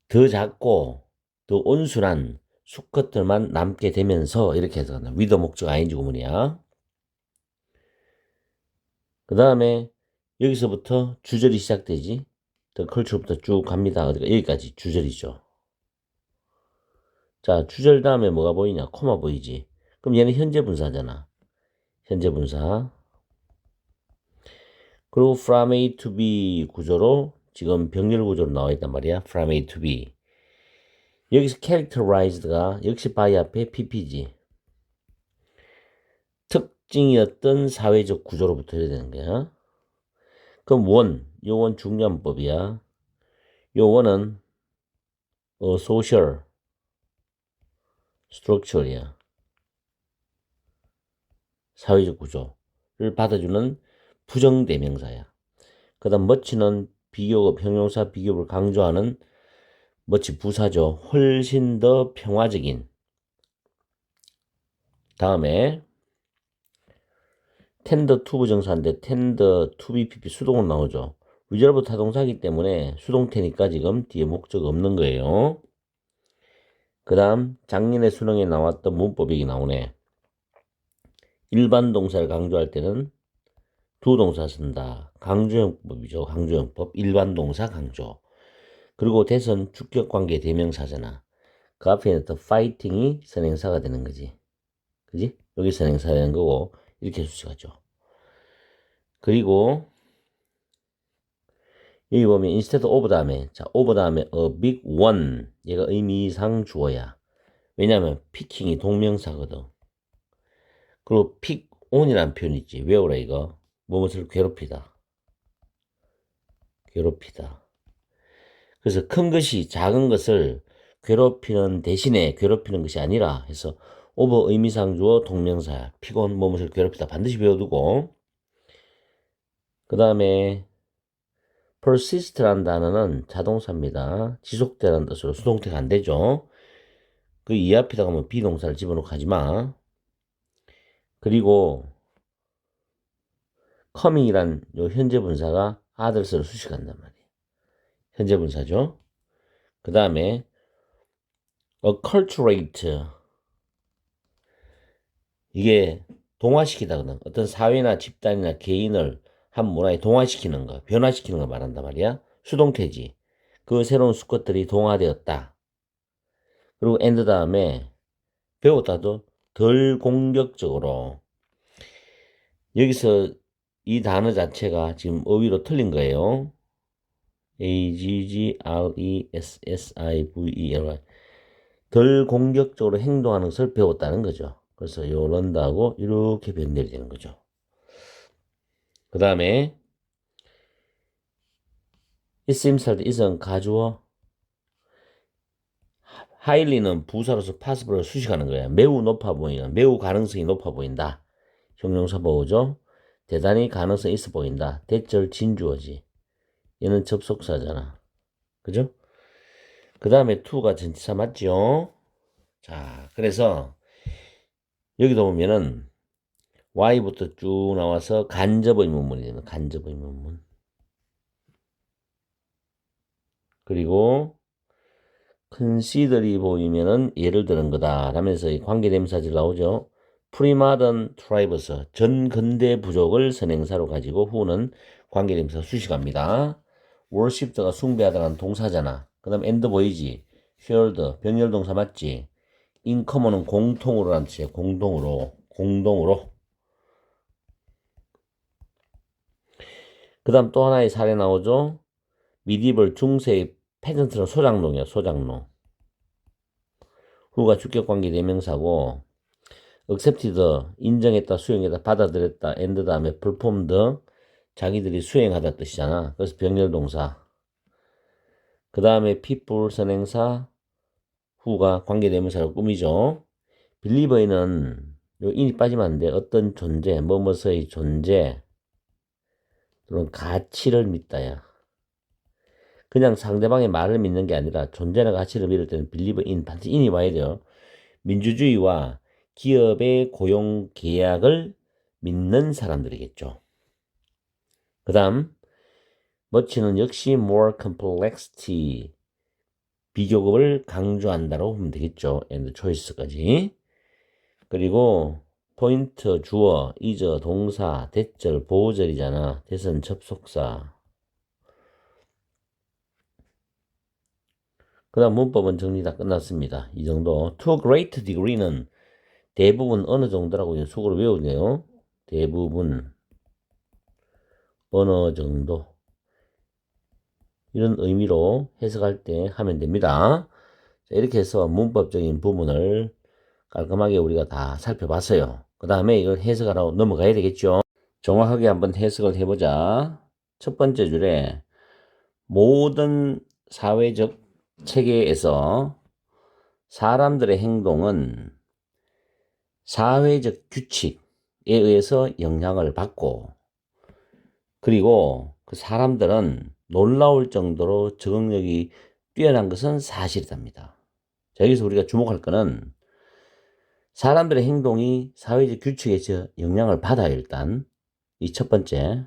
더 작고 더 온순한 수컷들만 남게 되면서 이렇게 해서 with 목적 ing 구문이야. 그 다음에 여기서부터 주절이 시작되지. 더 컬처부터 쭉 갑니다. 여기까지 주절이죠. 자, 주절 다음에 뭐가 보이냐? 코마 보이지? 그럼 얘는 현재 분사잖아. 현재 분사. 그리고 from A to B 구조로 지금 병렬 구조로 나와 있단 말이야. from A to B. 여기서 characterized가 역시 by 앞에 pp지. 특징이었던 사회적 구조로부터 해야 되는 거야. 그럼 요 원 중요한 법이야. 요 원은 social structure이야. 사회적 구조를 받아주는 부정대명사야. 그 다음 much는 비교급, 형용사 비교급을 강조하는 much 부사죠. 훨씬 더 평화적인. 다음에 tend to 부정사인데 tend to be pp 수동으로 나오죠. reserve 타동사이기 때문에 수동태니까 지금 뒤에 목적 없는 거예요. 그 다음 작년에 수능에 나왔던 문법이 나오네. 일반 동사를 강조할 때는 두 동사 쓴다. 강조형법이죠. 강조형법. 일반 동사 강조. 그리고 대선 주격관계 대명사잖아. 그 앞에는 더 fighting이 선행사가 되는 거지. 그지? 여기 선행사가 되는 거고 이렇게 수식하죠. 그리고 여기 보면 instead of 다음에 자 over 다음에 a big one 얘가 의미상 주어야. 왜냐하면 picking이 동명사거든. 그리고 pick on이라는 표현 있지. 외우라 이거. 무엇을 괴롭히다. 괴롭히다. 그래서 큰 것이 작은 것을 괴롭히는 대신에 괴롭히는 것이 아니라 해서 over 의미상 주어 동명사야. 피곤 무엇을 괴롭히다 반드시 배워두고. 그 다음에 persist라는 단어는 자동사입니다. 지속되라는 뜻으로 수동태가 안 되죠. 그 이 앞에다가 뭐 비동사를 집어넣고 하지 마. 그리고 coming이란 요 현재 분사가 others를 수식한단 말이에요. 현재 분사죠. 그 다음에 acculturate 이게 동화시키다거든. 어떤 사회나 집단이나 개인을 한 문화에 동화시키는 거, 변화시키는 거 말한단 말이야. 수동태지. 그 새로운 수컷들이 동화되었다. 그리고 and 다음에 배웠다도 덜 공격적으로. 여기서 이 단어 자체가 지금 어휘로 틀린 거예요. aggressivel. 덜 공격적으로 행동하는 것을 배웠다는 거죠. 그래서 요런다고 이렇게 변별이 되는 거죠. 그 다음에 it seems that isn't 가주어. highly는 부사로서 possible을 수식하는 거예요. 매우 높아 보이는, 매우 가능성이 높아 보인다. 형용사 보호죠. 대단히 가능성이 있어 보인다. 대절 진주어지. 얘는 접속사잖아. 그죠? 그 다음에 to가 전치사 맞죠? 자, 그래서 여기도 보면은 y부터 쭉 나와서 간접 의문문이 되는 간접 의문문. 그리고 consider이 보이면은 예를 드는 거다 라면서 이 관계대명사절 나오죠. 프리마던 트라이버스 전근대 부족을 선행사로 가지고 후는 관계대명사 수식합니다. worship가 숭배하다는 동사잖아. 그 다음 and 보이지. shared 병렬동사 맞지. in common은 공통으로라는 뜻이야. 공동으로. 그 다음 또 하나의 사례 나오죠. 미디벌 중세의 페전트는 소장농이야. 소장농. 후가 주격관계 대명사고 accepted 인정했다, 수용했다, 받아들였다, and 다음에 performed 자기들이 수행하다 뜻이잖아. 그래서 병렬동사. 그 다음에 people 선행사 후가 관계대명사로 꾸미죠. believer에는 요 인이 빠지면 안 돼. 어떤 존재, 뭐뭐서의 존재 또는 가치를 믿다야. 그냥 상대방의 말을 믿는 게 아니라 존재나 가치를 믿을 때는 believer in 반드시 in이 와야 돼요. 민주주의와 기업의 고용 계약을 믿는 사람들이겠죠. 그 다음 much는 역시 more complexity 비교급을 강조한다고 보면 되겠죠. and choice까지. 그리고 포인트 주어, is 동사, 대절, 보호절이잖아. 대선 접속사. 그 다음 문법은 정리 다 끝났습니다. 이 정도. To a great degree는 대부분 어느 정도라고 속으로 외우네요. 대부분 어느 정도. 이런 의미로 해석할 때 하면 됩니다. 자, 이렇게 해서 문법적인 부분을 깔끔하게 우리가 다 살펴봤어요. 그 다음에 이걸 해석하러 넘어가야 되겠죠. 정확하게 한번 해석을 해보자. 첫 번째 줄에 모든 사회적 체계에서 사람들의 행동은 사회적 규칙에 의해서 영향을 받고 그리고 그 사람들은 놀라울 정도로 적응력이 뛰어난 것은 사실이답니다. 자, 여기서 우리가 주목할 거는 사람들의 행동이 사회적 규칙에서 영향을 받아요. 일단 이 첫 번째.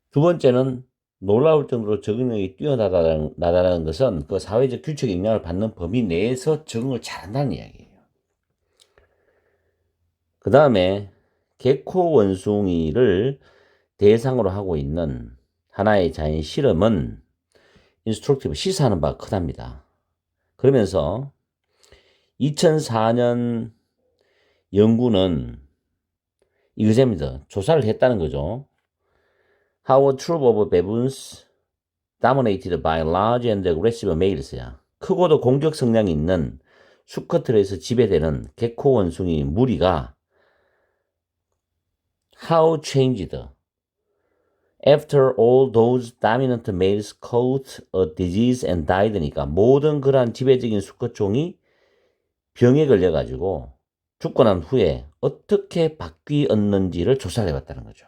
두 번째는 놀라울 정도로 적응력이 뛰어나다는 것은 그 사회적 규칙에 영향을 받는 범위 내에서 적응을 잘한다는 이야기예요. 그 다음에 개코 원숭이를 대상으로 하고 있는 하나의 자연 실험은 인스트럭티브 시사하는 바가 크답니다. 그러면서 2004년 연구는 이거입니다. 조사를 했다는 거죠. How a troop of baboons dominated by large and aggressive males야. 크고도 공격 성향이 있는 수컷들에서 지배되는 개코 원숭이 무리가 How changed after all those dominant males caught a disease and died니까 모든 그러한 지배적인 수컷종이 병에 걸려가지고 죽고 난 후에 어떻게 바뀌었는지를 조사를 해봤다는 거죠.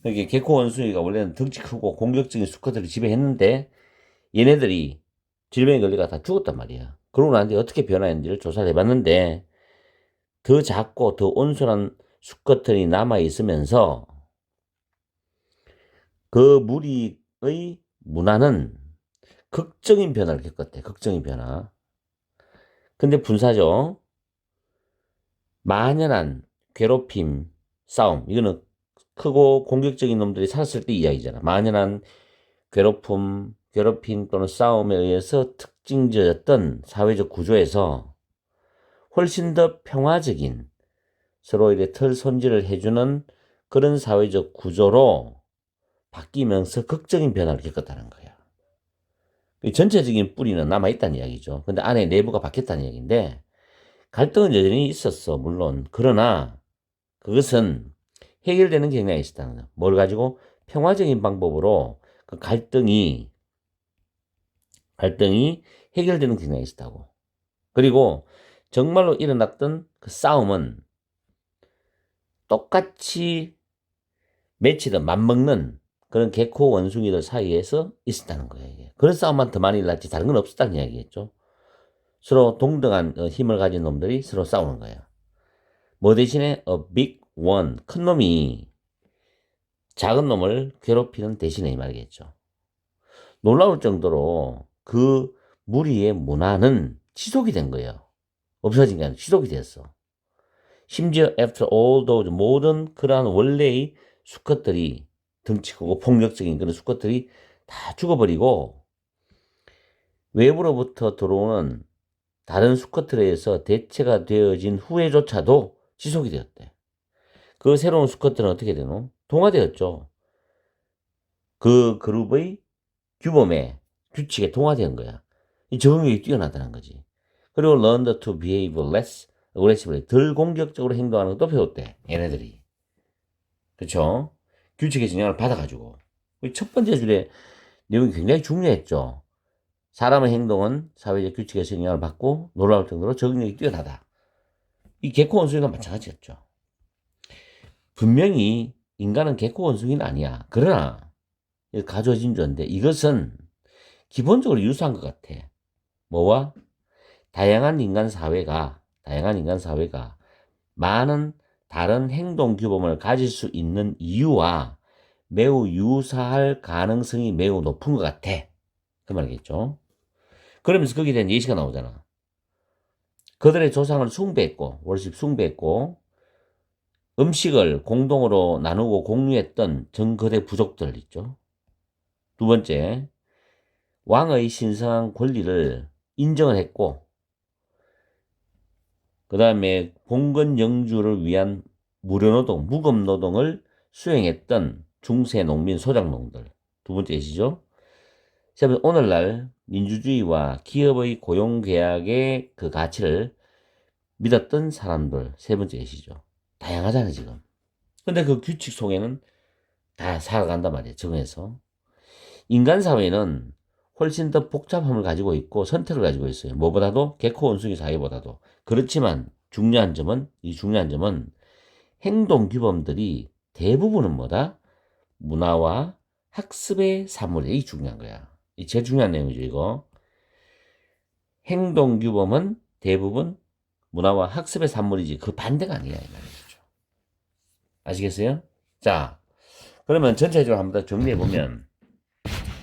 이게 개코 원숭이가 원래는 덩치 크고 공격적인 수컷들을 지배했는데 얘네들이 질병에 걸려가 다 죽었단 말이야. 그러고 난 뒤에 어떻게 변화했는지를 조사를 해봤는데 더 작고 더 온순한 수컷들이 남아있으면서 그 무리의 문화는 극적인 변화를 겪었대. 극적인 변화. 근데 분사죠. 만연한 괴롭힘, 싸움. 이거는 크고 공격적인 놈들이 살았을 때 이야기잖아. 만연한 괴롭힘, 괴롭힘 또는 싸움에 의해서 특징적이었던 사회적 구조에서 훨씬 더 평화적인 서로에게 털 손질을 해주는 그런 사회적 구조로 바뀌면서 극적인 변화를 겪었다는 거야. 전체적인 뿌리는 남아있다는 이야기죠. 근데 안에 내부가 바뀌었다는 이야기인데 갈등은 여전히 있었어, 물론. 그러나 그것은 해결되는 경향이 있었다는 거야. 뭘 가지고? 평화적인 방법으로 그 갈등이 해결되는 경향이 있었다고. 그리고 정말로 일어났던 그 싸움은 똑같이 맺히든 맞먹는 그런 개코 원숭이들 사이에서 있었다는 거예요. 이게. 그런 싸움만 더 많이 일어났지 다른 건 없었다는 이야기겠죠. 서로 동등한 힘을 가진 놈들이 서로 싸우는 거예요. 뭐 대신에 a big one, 큰 놈이 작은 놈을 괴롭히는 대신에 이 말이겠죠. 놀라울 정도로 그 무리의 문화는 지속이 된 거예요. 없어진 게 아니라 지속이 됐어. 심지어 after all those 모든 그러한 원래의 수컷들이 덩치 크고 폭력적인 그런 수컷들이 다 죽어버리고 외부로부터 들어오는 다른 수컷들에 의해서 대체가 되어진 후에조차도 지속이 되었대. 그 새로운 수컷들은 어떻게 되노? 동화되었죠. 그 그룹의 규범에 규칙에 동화된 거야. 이 적응력이 뛰어나다는 거지. 그리고 learn to behave less aggressively 덜 공격적으로 행동하는 것도 배웠대. 얘네들이. 그쵸? 규칙의 영향을 받아가지고. 첫 번째 줄에 내용이 굉장히 중요했죠. 사람의 행동은 사회적 규칙에서 영향을 받고 놀라울 정도로 적응력이 뛰어나다. 이 개코 원숭이가 마찬가지였죠. 분명히 인간은 개코 원숭이는 아니야. 그러나 가져진 존재 이것은 기본적으로 유사한 것 같아. 뭐와? 다양한 인간 사회가 많은 다른 행동 규범을 가질 수 있는 이유와 매우 유사할 가능성이 매우 높은 것 같아. 그 말이겠죠. 그러면서 거기에 대한 예시가 나오잖아. 그들의 조상을 숭배했고, 월십 숭배했고, 음식을 공동으로 나누고 공유했던 정거대 부족들 있죠. 두 번째, 왕의 신성한 권리를 인정을 했고, 그 다음에 봉건 영주를 위한 무료노동, 무급노동을 수행했던 중세 농민 소작농들. 두 번째 예시죠. 오늘날 민주주의와 기업의 고용계약의 그 가치를 믿었던 사람들. 세 번째 예시죠. 다양하잖아요, 지금. 근데 그 규칙 속에는 다 살아간단 말이에요, 정해서. 인간 사회는 훨씬 더 복잡함을 가지고 있고 선택을 가지고 있어요. 뭐보다도 개코 원숭이 사회보다도. 그렇지만 중요한 점은 행동 규범들이 대부분은 뭐다? 문화와 학습의 산물이 이게 중요한 거야. 이 제일 중요한 내용이죠, 이거. 행동 규범은 대부분 문화와 학습의 산물이지 그 반대가 아니야, 이 말이죠. 아시겠어요? 자, 그러면 전체적으로 한번 더 정리해보면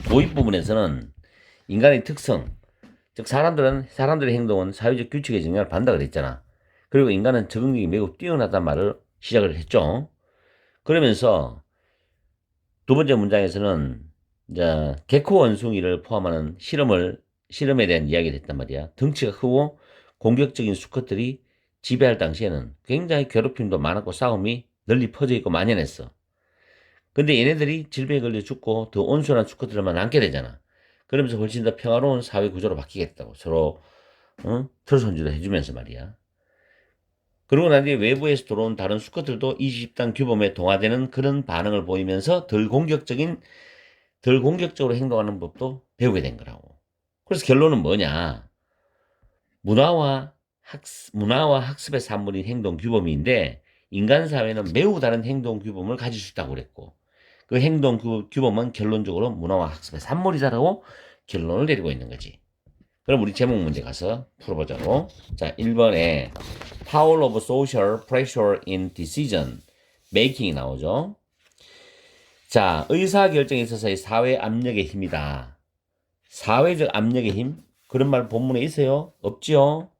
도입 부분에서는 인간의 특성, 즉 사람들의 행동은 사회적 규칙에 영향을 받는다 그랬잖아. 그리고 인간은 적응력이 매우 뛰어나다는 말을 시작을 했죠. 그러면서 두 번째 문장에서는 이제 개코 원숭이를 포함하는 실험에 대한 이야기를 했단 말이야. 덩치가 크고 공격적인 수컷들이 지배할 당시에는 굉장히 괴롭힘도 많았고 싸움이 널리 퍼져 있고 만연했어. 근데 얘네들이 질병에 걸려 죽고 더 온순한 수컷들만 남게 되잖아. 그러면서 훨씬 더 평화로운 사회 구조로 바뀌겠다고 서로 털손질을 해주면서 말이야. 그러고 난 뒤에 외부에서 들어온 다른 수컷들도 이 집단 규범에 동화되는 그런 반응을 보이면서 덜 공격적으로 행동하는 법도 배우게 된 거라고. 그래서 결론은 뭐냐? 문화와 학습의 산물인 행동 규범인데 인간 사회는 매우 다른 행동 규범을 가질 수 있다고 그랬고 그 행동 규범은 결론적으로 문화와 학습의 산물이다라고 결론을 내리고 있는 거지. 그럼 우리 제목 문제 가서 풀어보자고. 자, 1번에 Power of Social Pressure in Decision Making이 나오죠. 자, 의사결정에 있어서의 사회 압력의 힘이다. 사회적 압력의 힘? 그런 말 본문에 있어요? 없지요?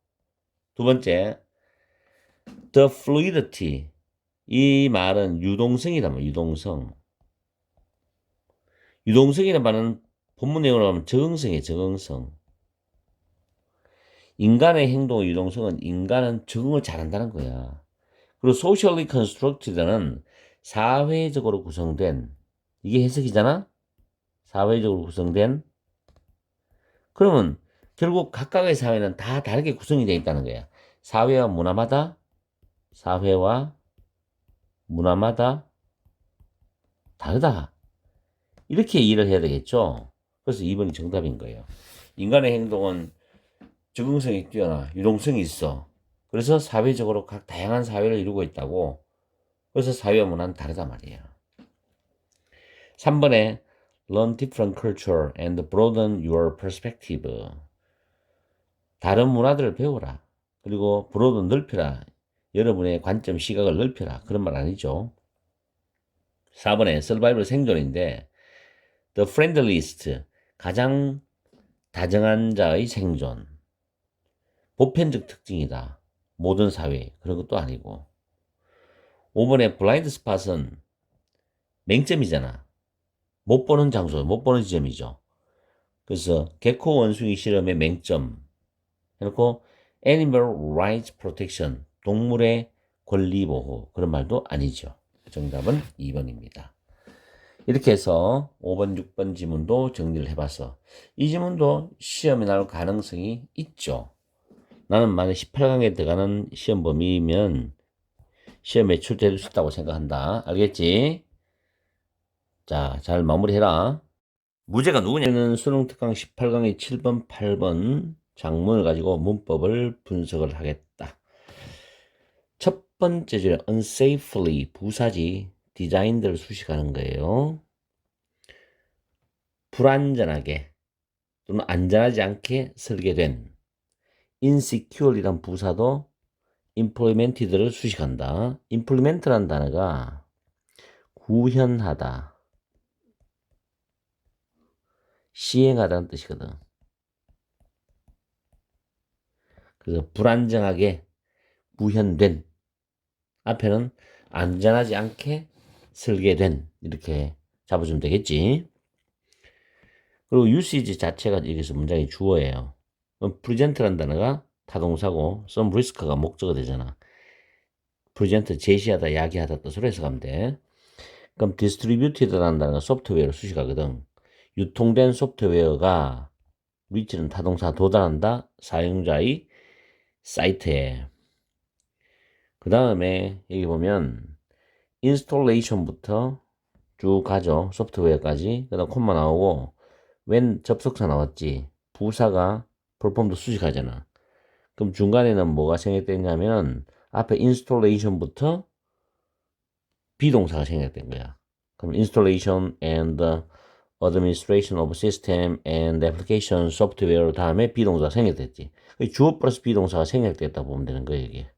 두 번째, The fluidity. 이 말은 유동성이란 말이야, 유동성. 유동성이라는 말은 본문 내용으로 하면 적응성이에요. 적응성. 인간의 행동 유동성은 인간은 적응을 잘한다는 거야. 그리고 socially constructed는 사회적으로 구성된, 이게 해석이잖아? 사회적으로 구성된. 그러면 결국 각각의 사회는 다 다르게 구성이 되어 있다는 거야. 사회와 문화마다, 사회와 문화마다 다르다. 이렇게 이해를 해야 되겠죠? 그래서 2번이 정답인 거예요. 인간의 행동은 적응성이 뛰어나, 유동성이 있어. 그래서 사회적으로 각 다양한 사회를 이루고 있다고. 그래서 사회와 문화는 다르다 말이에요. 3번에 Learn different culture and broaden your perspective. 다른 문화들을 배워라. 그리고 broaden 넓혀라. 여러분의 관점, 시각을 넓혀라. 그런 말 아니죠. 4번에 survival 생존인데 The friendliest, 가장 다정한 자의 생존. 보편적 특징이다. 모든 사회. 그런 것도 아니고. 5번에 블라인드 스팟은 맹점이잖아. 못 보는 장소, 못 보는 지점이죠. 그래서 개코 원숭이 실험의 맹점 해놓고 Animal Rights Protection, 동물의 권리 보호, 그런 말도 아니죠. 정답은 2번입니다. 이렇게 해서 5번, 6번 지문도 정리를 해봐서 이 지문도 시험에 나올 가능성이 있죠. 나는 만약 18강에 들어가는 시험 범위면 시험에 출제될 수 있다고 생각한다. 알겠지? 자, 잘 마무리해라. 무죄가 누구냐면 수능 특강 18강의 7번, 8번 장문을 가지고 문법을 분석을 하겠다. 첫 번째 줄에 unsafely, 부사지, 디자인들을 수식하는 거예요. 불안전하게 또는 안전하지 않게 설계된. insecure이란 부사도 implemented를 수식한다. implement라는 단어가 구현하다, 시행하다는 뜻이거든. 그래서 불안정하게 구현된, 앞에는 안전하지 않게 설계된, 이렇게 잡아주면 되겠지. 그리고 usage 자체가 여기서 문장의 주어예요. present라는 단어가 타동사고 some risk가 목적어 되잖아. present 제시하다, 야기하다 뜻으로 해석하면 돼. 그럼 distributed라는 단어가 소프트웨어를 수식하거든. 유통된 소프트웨어가 reach는 타동사 도달한다, 사용자의 사이트에. 그 다음에 여기 보면 installation부터 쭉 가죠. 소프트웨어까지. 그 다음 콤마 나오고 when 접속사 나왔지. 부사가 perform도 수식하잖아. 그럼 중간에는 뭐가 생략됐냐면 앞에 installation부터 비동사가 생략된 거야. 그럼 installation and administration of system and application software 다음에 비동사가 생략됐지. 주어 플러스 비동사가 생략됐다 보면 되는 거예요, 이게.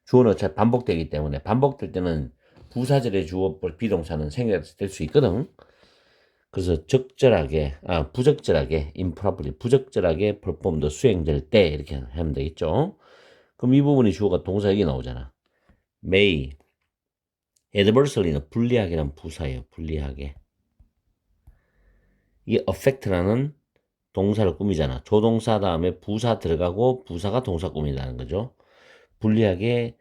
주어는 잘 반복되기 때문에 반복될 때는 부사절의 주어 플러스 비동사는 생략될 수 있거든. 그래서 부적절하게 improperly, 부적절하게 performed 수행될 때 이렇게 하면 되겠죠. 그럼 이 부분이 주어가 동사 여기 나오잖아. may, adversary는 불리하게란 부사예요. 불리하게. 이게 affect라는 동사를 꾸미잖아. 조동사 다음에 부사 들어가고 부사가 동사 꾸민다는 거죠. 불리하게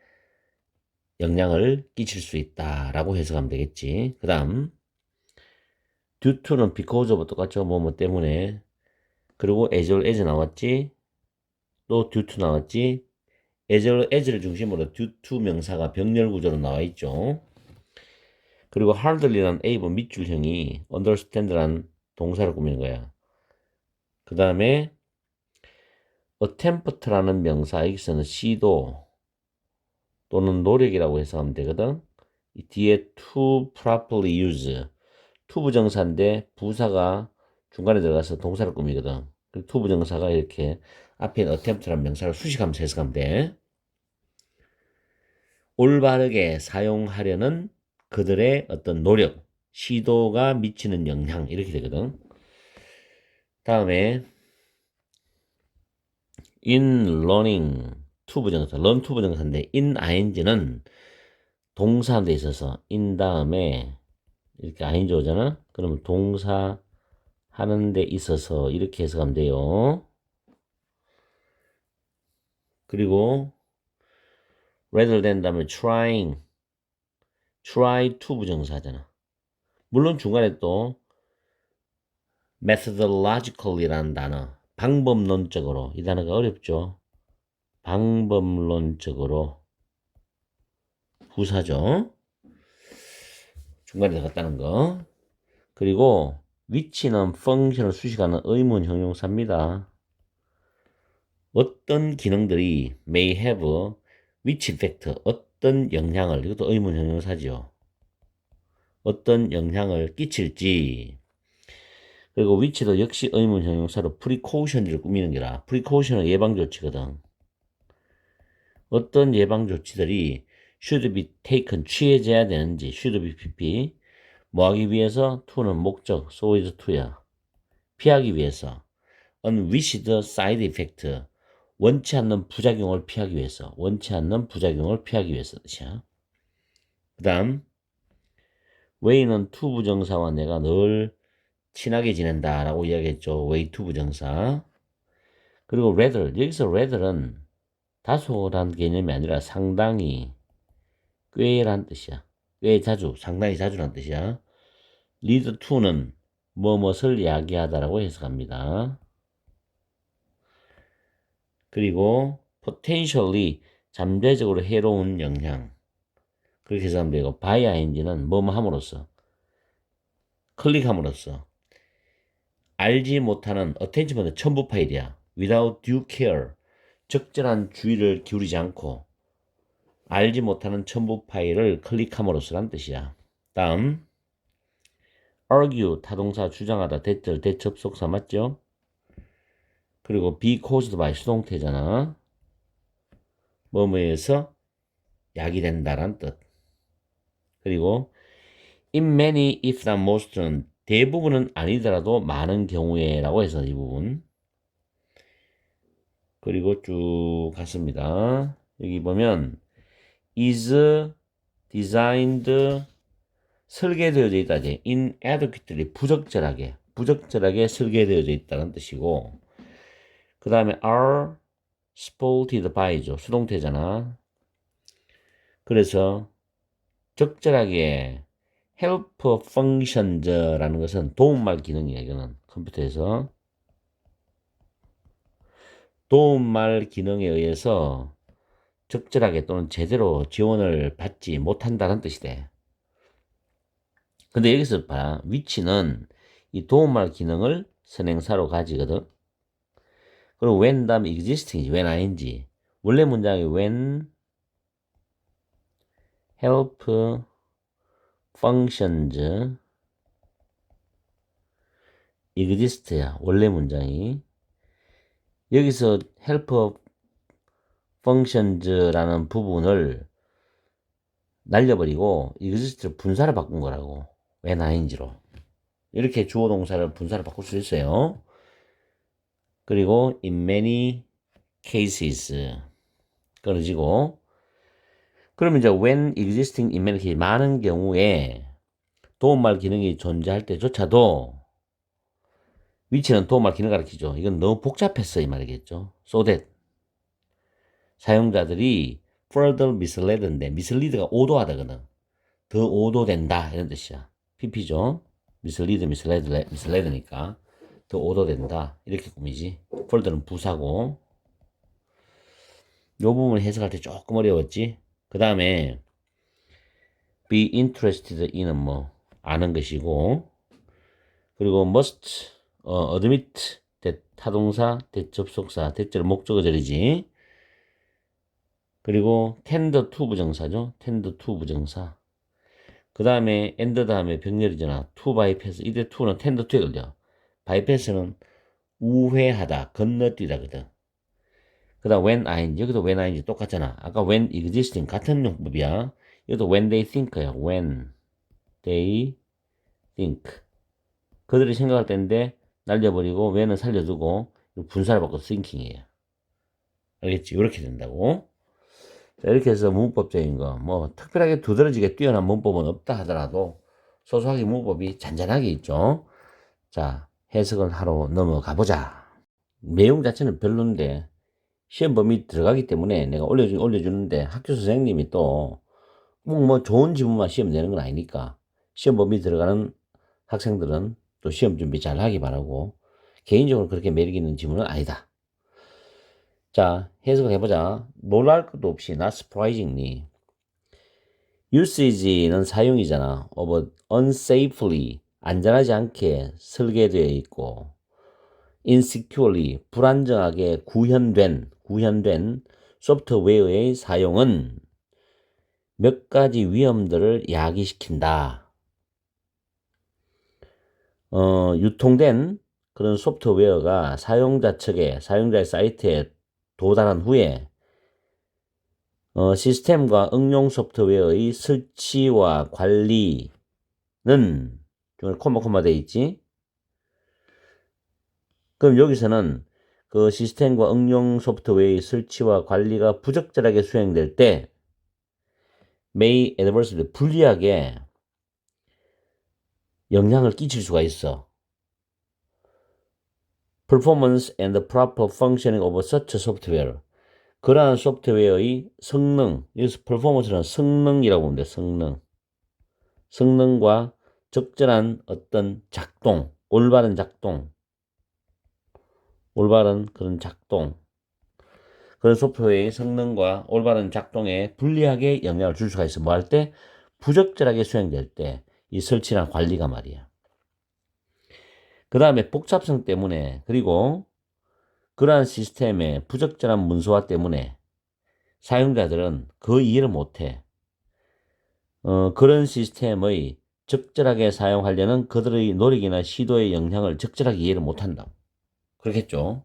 영향을 끼칠 수 있다라고 해석하면 되겠지. 그 다음 due to는 because of 똑같죠. 뭐뭐 때문에. 그리고 as 나왔지. 또 due to 나왔지. as를 중심으로 due to 명사가 병렬 구조로 나와 있죠. 그리고 hardly란 A번 밑줄형이 understand란 동사를 꾸미는 거야. 그 다음에 attempt라는 명사, 여기서는 시도 또는 노력이라고 해석하면 되거든. 이 뒤에 to properly use, to 부정사인데 부사가 중간에 들어가서 동사를 꾸미거든. 그 to 부정사가 이렇게 앞에 있는 attempt라는 명사를 수식하면서 해석하면 돼. 올바르게 사용하려는 그들의 어떤 노력, 시도가 미치는 영향, 이렇게 되거든. 다음에 in learning to 부정사, learn to 부정사인데 in ing는 동사에 있어서 in 다음에 이렇게 ing 오잖아. 그러면 동사 하는 데 있어서 이렇게 해석하면 돼요. 그리고 rather than 다음에 trying, try to 부정사잖아. 물론 중간에 또 methodological이라는 단어, 방법론적으로, 이 단어가 어렵죠. 방법론적으로 부사죠. 중간에 들어갔다는 거. 그리고 which는 function을 수식하는 의문 형용사입니다. 어떤 기능들이 may have which effect, 어떤 영향을, 이것도 의문 형용사죠. 어떤 영향을 끼칠지. 그리고 which도 역시 의문 형용사로 precaution을 꾸미는 게라. precaution은 예방조치거든. 어떤 예방조치들이 should be taken, 취해져야 되는지, should be pp. 뭐 하기 위해서? to는 목적, so is to야. 피하기 위해서. unwished side effect. 원치 않는 부작용을 피하기 위해서. 원치 않는 부작용을 피하기 위해서 뜻이야. 그 다음 way는 to 부정사와 내가 늘 친하게 지낸다 라고 이야기했죠. way to 부정사. 그리고 rather, 여기서 rather는 다소란 개념이 아니라 상당히, 꽤란 뜻이야. 꽤 자주, 상당히 자주란 뜻이야. lead to는 뭐뭇을 야기하다라고 해석합니다. 그리고 potentially 잠재적으로 해로운 영향, 그렇게 해석하면 되고, by ing는 뭐뭐 함으로써, 클릭함으로써, 알지 못하는 attention은 첨부 파일이야. without due care, 적절한 주의를 기울이지 않고 알지 못하는 첨부 파일을 클릭함으로써란 뜻이야. 다음 argue 타동사 주장하다, 대절 대접속사 맞죠? 그리고 be caused by 수동태잖아. 뭐뭐에서 야기된다란 뜻. 그리고 in many if not most는 대부분은 아니더라도 많은 경우에 라고 해서 이 부분. 그리고 쭉 갔습니다. 여기 보면 is designed 설계되어져 있다지. inadequately 부적절하게 설계되어져 있다는 뜻이고, 그 다음에 are supported by죠. 수동태잖아. 그래서 적절하게 help functions라는 것은 도움말 기능이에요. 이거는 컴퓨터에서 도움말 기능에 의해서 적절하게 또는 제대로 지원을 받지 못한다는 뜻이 돼. 근데 여기서 봐. 위치는 이 도움말 기능을 선행사로 가지거든. 그리고 when 다음에 existing이지. when ing. 원래 문장이 when help functions exist야. 원래 문장이. 여기서 help functions라는 부분을 날려버리고 exist를 분사를 바꾼 거라고. when ing로. 이렇게 주어 동사를 분사를 바꿀 수 있어요. 그리고 in many cases 끊어지고, 그러면 이제 when existing in many cases 많은 경우에 도움말 기능이 존재할 때조차도 위치는 도움말 기능을 가리키죠. 이건 너무 복잡했어 이 말이겠죠. so that 사용자들이 further misled인데 mislead가 오도하다거든. 더 오도된다 이런 뜻이야. pp죠. mislead니까 더 오도된다 이렇게 꾸미지. further는 부사고. 요 부분 해석할 때 조금 어려웠지. 그 다음에 be interested in은 뭐 아는 것이고, 그리고 must admit 타동사 대접속사 대절 목적어절이지. 그리고 tend to 부정사죠. tend to 부정사. 그 다음에 and 다음에 병렬이잖아. to bypass. 이때 to는 tend to에 걸려. bypass는 우회하다, 건너뛰다거든. 그 다음 when ing, 여기도 when ing 똑같잖아. 아까 when existing 같은 용법이야. 여기도 when they think야. when they think. 그들이 생각할 때인데 날려버리고 when은 살려두고 분사를 바꿔서 thinking이에요. 알겠지? 이렇게 된다고. 자, 이렇게 해서 문법적인 거, 뭐 특별하게 두드러지게 뛰어난 문법은 없다 하더라도 소소하게 문법이 잔잔하게 있죠. 자, 해석을 하러 넘어가 보자. 내용 자체는 별론데 시험 범위 들어가기 때문에 내가 올려주는데 학교 선생님이 또 뭐 좋은 지문만 시험 내는 건 아니니까 시험 범위 들어가는 학생들은 또 시험 준비 잘 하기 바라고, 개인적으로 그렇게 매력 있는 지문은 아니다. 자, 해석을 해보자. 놀랄 것도 없이 not surprisingly. usage는 사용이잖아. of unsafely, 안전하지 않게 설계되어 있고, insecurely, 불안정하게 구현된 소프트웨어의 사용은 몇 가지 위험들을 야기시킨다. 유통된 그런 소프트웨어가 사용자의 사이트에 도달한 후에 시스템과 응용 소프트웨어의 설치와 관리는, 코마 되어 있지? 그럼 여기서는 그 시스템과 응용 소프트웨어의 설치와 관리가 부적절하게 수행될 때 may adversely, 불리하게 영향을 끼칠 수가 있어. performance and the proper functioning of such software. 그러한 소프트웨어의 성능, 여기서 performance는 성능이라고 보면 돼. 성능과 적절한 어떤 작동, 올바른 그런 작동, 그런 소프트웨어의 성능과 올바른 작동에 불리하게 영향을 줄 수가 있어. 뭐 할 때? 부적절하게 수행될 때, 이 설치나 관리가 말이야. 그 다음에 복잡성 때문에, 그리고 그러한 시스템의 부적절한 문서화 때문에 사용자들은 그 이해를 못해. 그런 시스템의 적절하게 사용하려는 그들의 노력이나 시도의 영향을 적절하게 이해를 못한다. 그렇겠죠?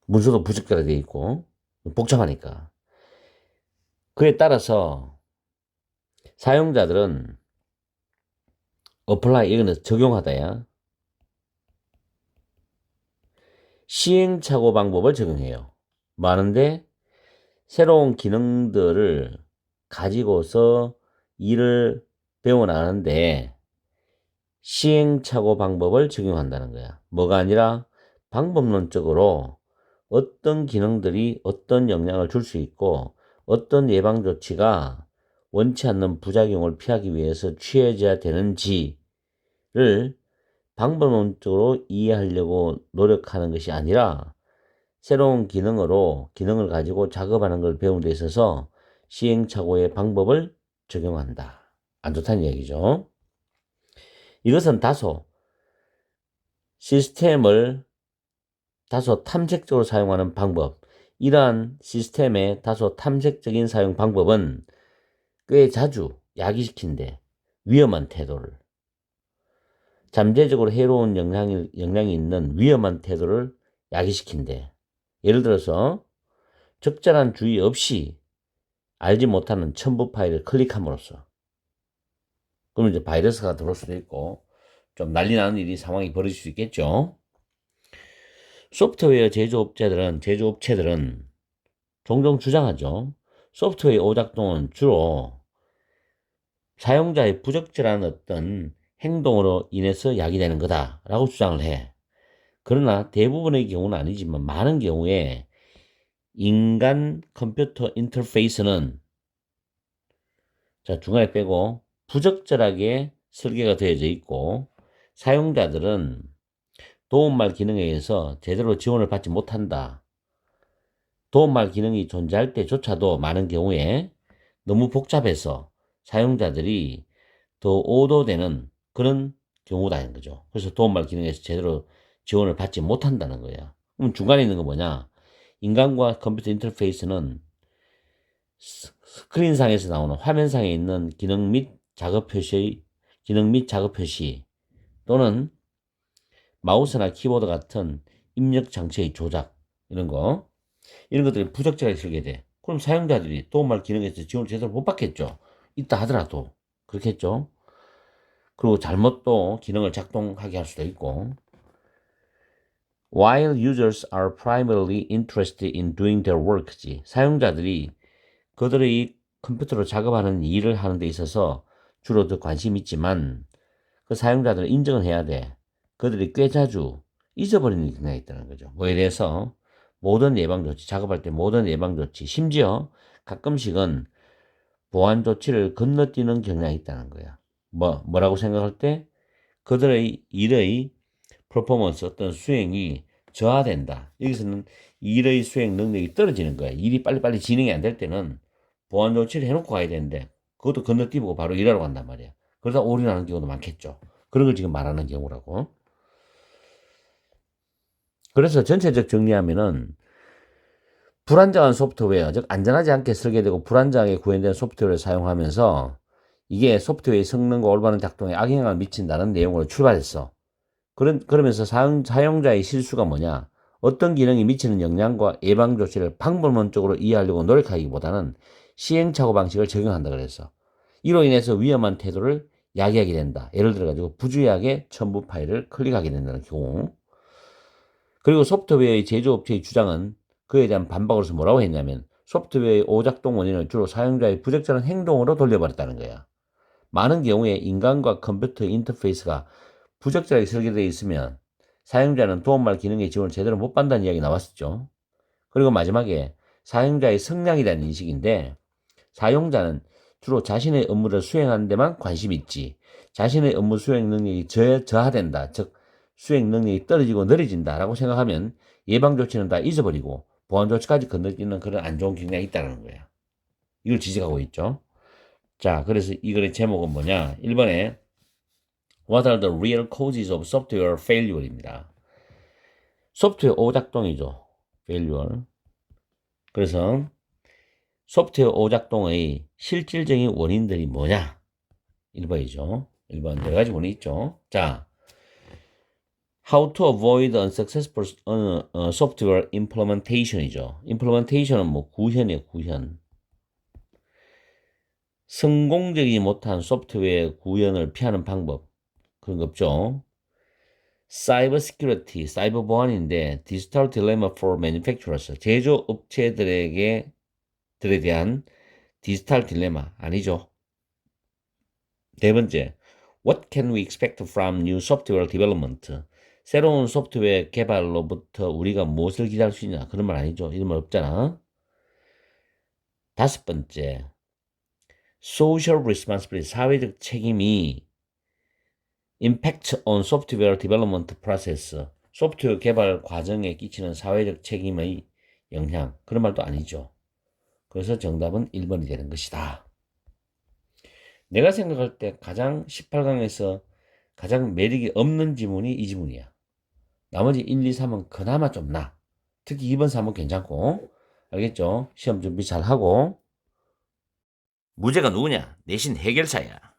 문서도 부적절하게 되어 있고 복잡하니까. 그에 따라서 사용자들은 apply, 이거는 적용하다야, 시행착오 방법을 적용해요. 많은데 새로운 기능들을 가지고서 일을 배워나가는데 시행착오 방법을 적용한다는 거야. 뭐가 아니라 방법론적으로 어떤 기능들이 어떤 영향을 줄 수 있고 어떤 예방조치가 원치 않는 부작용을 피하기 위해서 취해져야 되는지를 방법론적으로 이해하려고 노력하는 것이 아니라 새로운 기능을 가지고 작업하는 걸 배우는 데 있어서 시행착오의 방법을 적용한다. 안 좋다는 얘기죠. 이것은 다소 시스템을 다소 탐색적으로 사용하는 방법, 이러한 시스템의 다소 탐색적인 사용 방법은 꽤 자주 야기시킨대. 위험한 태도를, 잠재적으로 해로운 영향이 있는 위험한 태도를 야기시킨대. 예를 들어서 적절한 주의 없이 알지 못하는 첨부 파일을 클릭함으로써, 그러면 이제 바이러스가 들어올 수도 있고 좀 난리 나는 상황이 벌어질 수 있겠죠. 소프트웨어 제조업체들은 종종 주장하죠. 소프트웨어 오작동은 주로 사용자의 부적절한 어떤 행동으로 인해서 야기되는 거다라고 주장을 해. 그러나 대부분의 경우는 아니지만 많은 경우에 인간 컴퓨터 인터페이스는, 자, 중간에 빼고 부적절하게 설계가 되어져 있고 사용자들은 도움말 기능에 의해서 제대로 지원을 받지 못한다. 도움말 기능이 존재할 때조차도 많은 경우에 너무 복잡해서 사용자들이 더 오도되는 그런 경우다는 거죠. 그래서 도움말 기능에서 제대로 지원을 받지 못한다는 거야. 그럼 중간에 있는 거 뭐냐? 인간과 컴퓨터 인터페이스는 스크린상에서 나오는 화면상에 있는 기능 및 작업 표시 또는 마우스나 키보드 같은 입력 장치의 조작, 이런 것들이 부적절하게 설계돼. 그럼 사용자들이 도움말 기능에서 지원을 제대로 못 받겠죠. 있다 하더라도. 그렇겠죠. 그리고 잘못 또 기능을 작동하게 할 수도 있고. While users are primarily interested in doing their work, 사용자들이 그들의 컴퓨터로 작업하는 일을 하는 데 있어서 주로 더 관심 있지만 그 사용자들은 인정을 해야 돼. 그들이 꽤 자주 잊어버리는 경향이 있다는 거죠. 뭐에 대해서 모든 예방조치, 작업할 때 모든 예방조치, 심지어 가끔씩은 보안 조치를 건너뛰는 경향이 있다는 거야. 뭐라고 생각할 때 그들의 일의 퍼포먼스, 어떤 수행이 저하된다. 여기서는 일의 수행 능력이 떨어지는 거야. 일이 빨리빨리 진행이 안 될 때는 보안 조치를 해놓고 가야 되는데 그것도 건너뛰고 바로 일하러 간단 말이야. 그러다 올인하는 경우도 많겠죠. 그런 걸 지금 말하는 경우라고. 그래서 전체적 정리하면은 불안정한 소프트웨어, 즉 안전하지 않게 설계되고 불안정하게 구현된 소프트웨어를 사용하면서 이게 소프트웨어의 성능과 올바른 작동에 악영향을 미친다는 내용으로 출발했어. 그러면서 사용자의 실수가 뭐냐? 어떤 기능이 미치는 영향과 예방 조치를 방법론적으로 이해하려고 노력하기보다는 시행착오 방식을 적용한다 그랬어. 이로 인해서 위험한 태도를 야기하게 된다. 예를 들어가지고 부주의하게 첨부 파일을 클릭하게 된다는 경우. 그리고 소프트웨어의 제조업체의 주장은 그에 대한 반박으로서 뭐라고 했냐면 소프트웨어의 오작동 원인을 주로 사용자의 부적절한 행동으로 돌려버렸다는 거야. 많은 경우에 인간과 컴퓨터 인터페이스가 부적절하게 설계되어 있으면 사용자는 도움말 기능의 지원을 제대로 못 받는다는 이야기 나왔었죠. 그리고 마지막에 사용자의 성향에 대한 인식인데 사용자는 주로 자신의 업무를 수행하는 데만 관심이 있지 자신의 업무 수행 능력이 저하된다. 즉 수행 능력이 떨어지고 느려진다라고 생각하면 예방 조치는 다 잊어버리고 보안 조치까지 건너뛰는 그런 안 좋은 경향이 있다는 거예요. 이걸 지적하고 있죠. 자, 그래서 이 글의 제목은 뭐냐? 1번에 What are the real causes of software failure입니다. 소프트웨어 오작동이죠. failure. 그래서 소프트웨어 오작동의 실질적인 원인들이 뭐냐? 1번이죠. 1번 여러 가지 원인이 있죠. 자, How to avoid unsuccessful software implementation이죠. implementation은 뭐 구현이에요, 구현. 성공적이지 못한 소프트웨어 구현을 피하는 방법. 그런 거 없죠. 사이버 시큐리티, 사이버 보안인데 디지털 딜레마 for manufacturers. 제조업체들에 대한 디지털 딜레마 아니죠. 네 번째, What can we expect from new software development? 새로운 소프트웨어 개발로부터 우리가 무엇을 기대할 수 있냐? 그런 말 아니죠. 이런 말 없잖아. 다섯 번째, Social responsibility, 사회적 책임이 impact on software development process, 소프트웨어 개발 과정에 끼치는 사회적 책임의 영향. 그런 말도 아니죠. 그래서 정답은 1번이 되는 것이다. 내가 생각할 때 가장 18강에서 가장 매력이 없는 지문이 이 지문이야. 나머지 1, 2, 3은 그나마 좀 나. 특히 2번, 3은 괜찮고. 알겠죠? 시험 준비 잘 하고. 문제가 누구냐? 내신 해결사야.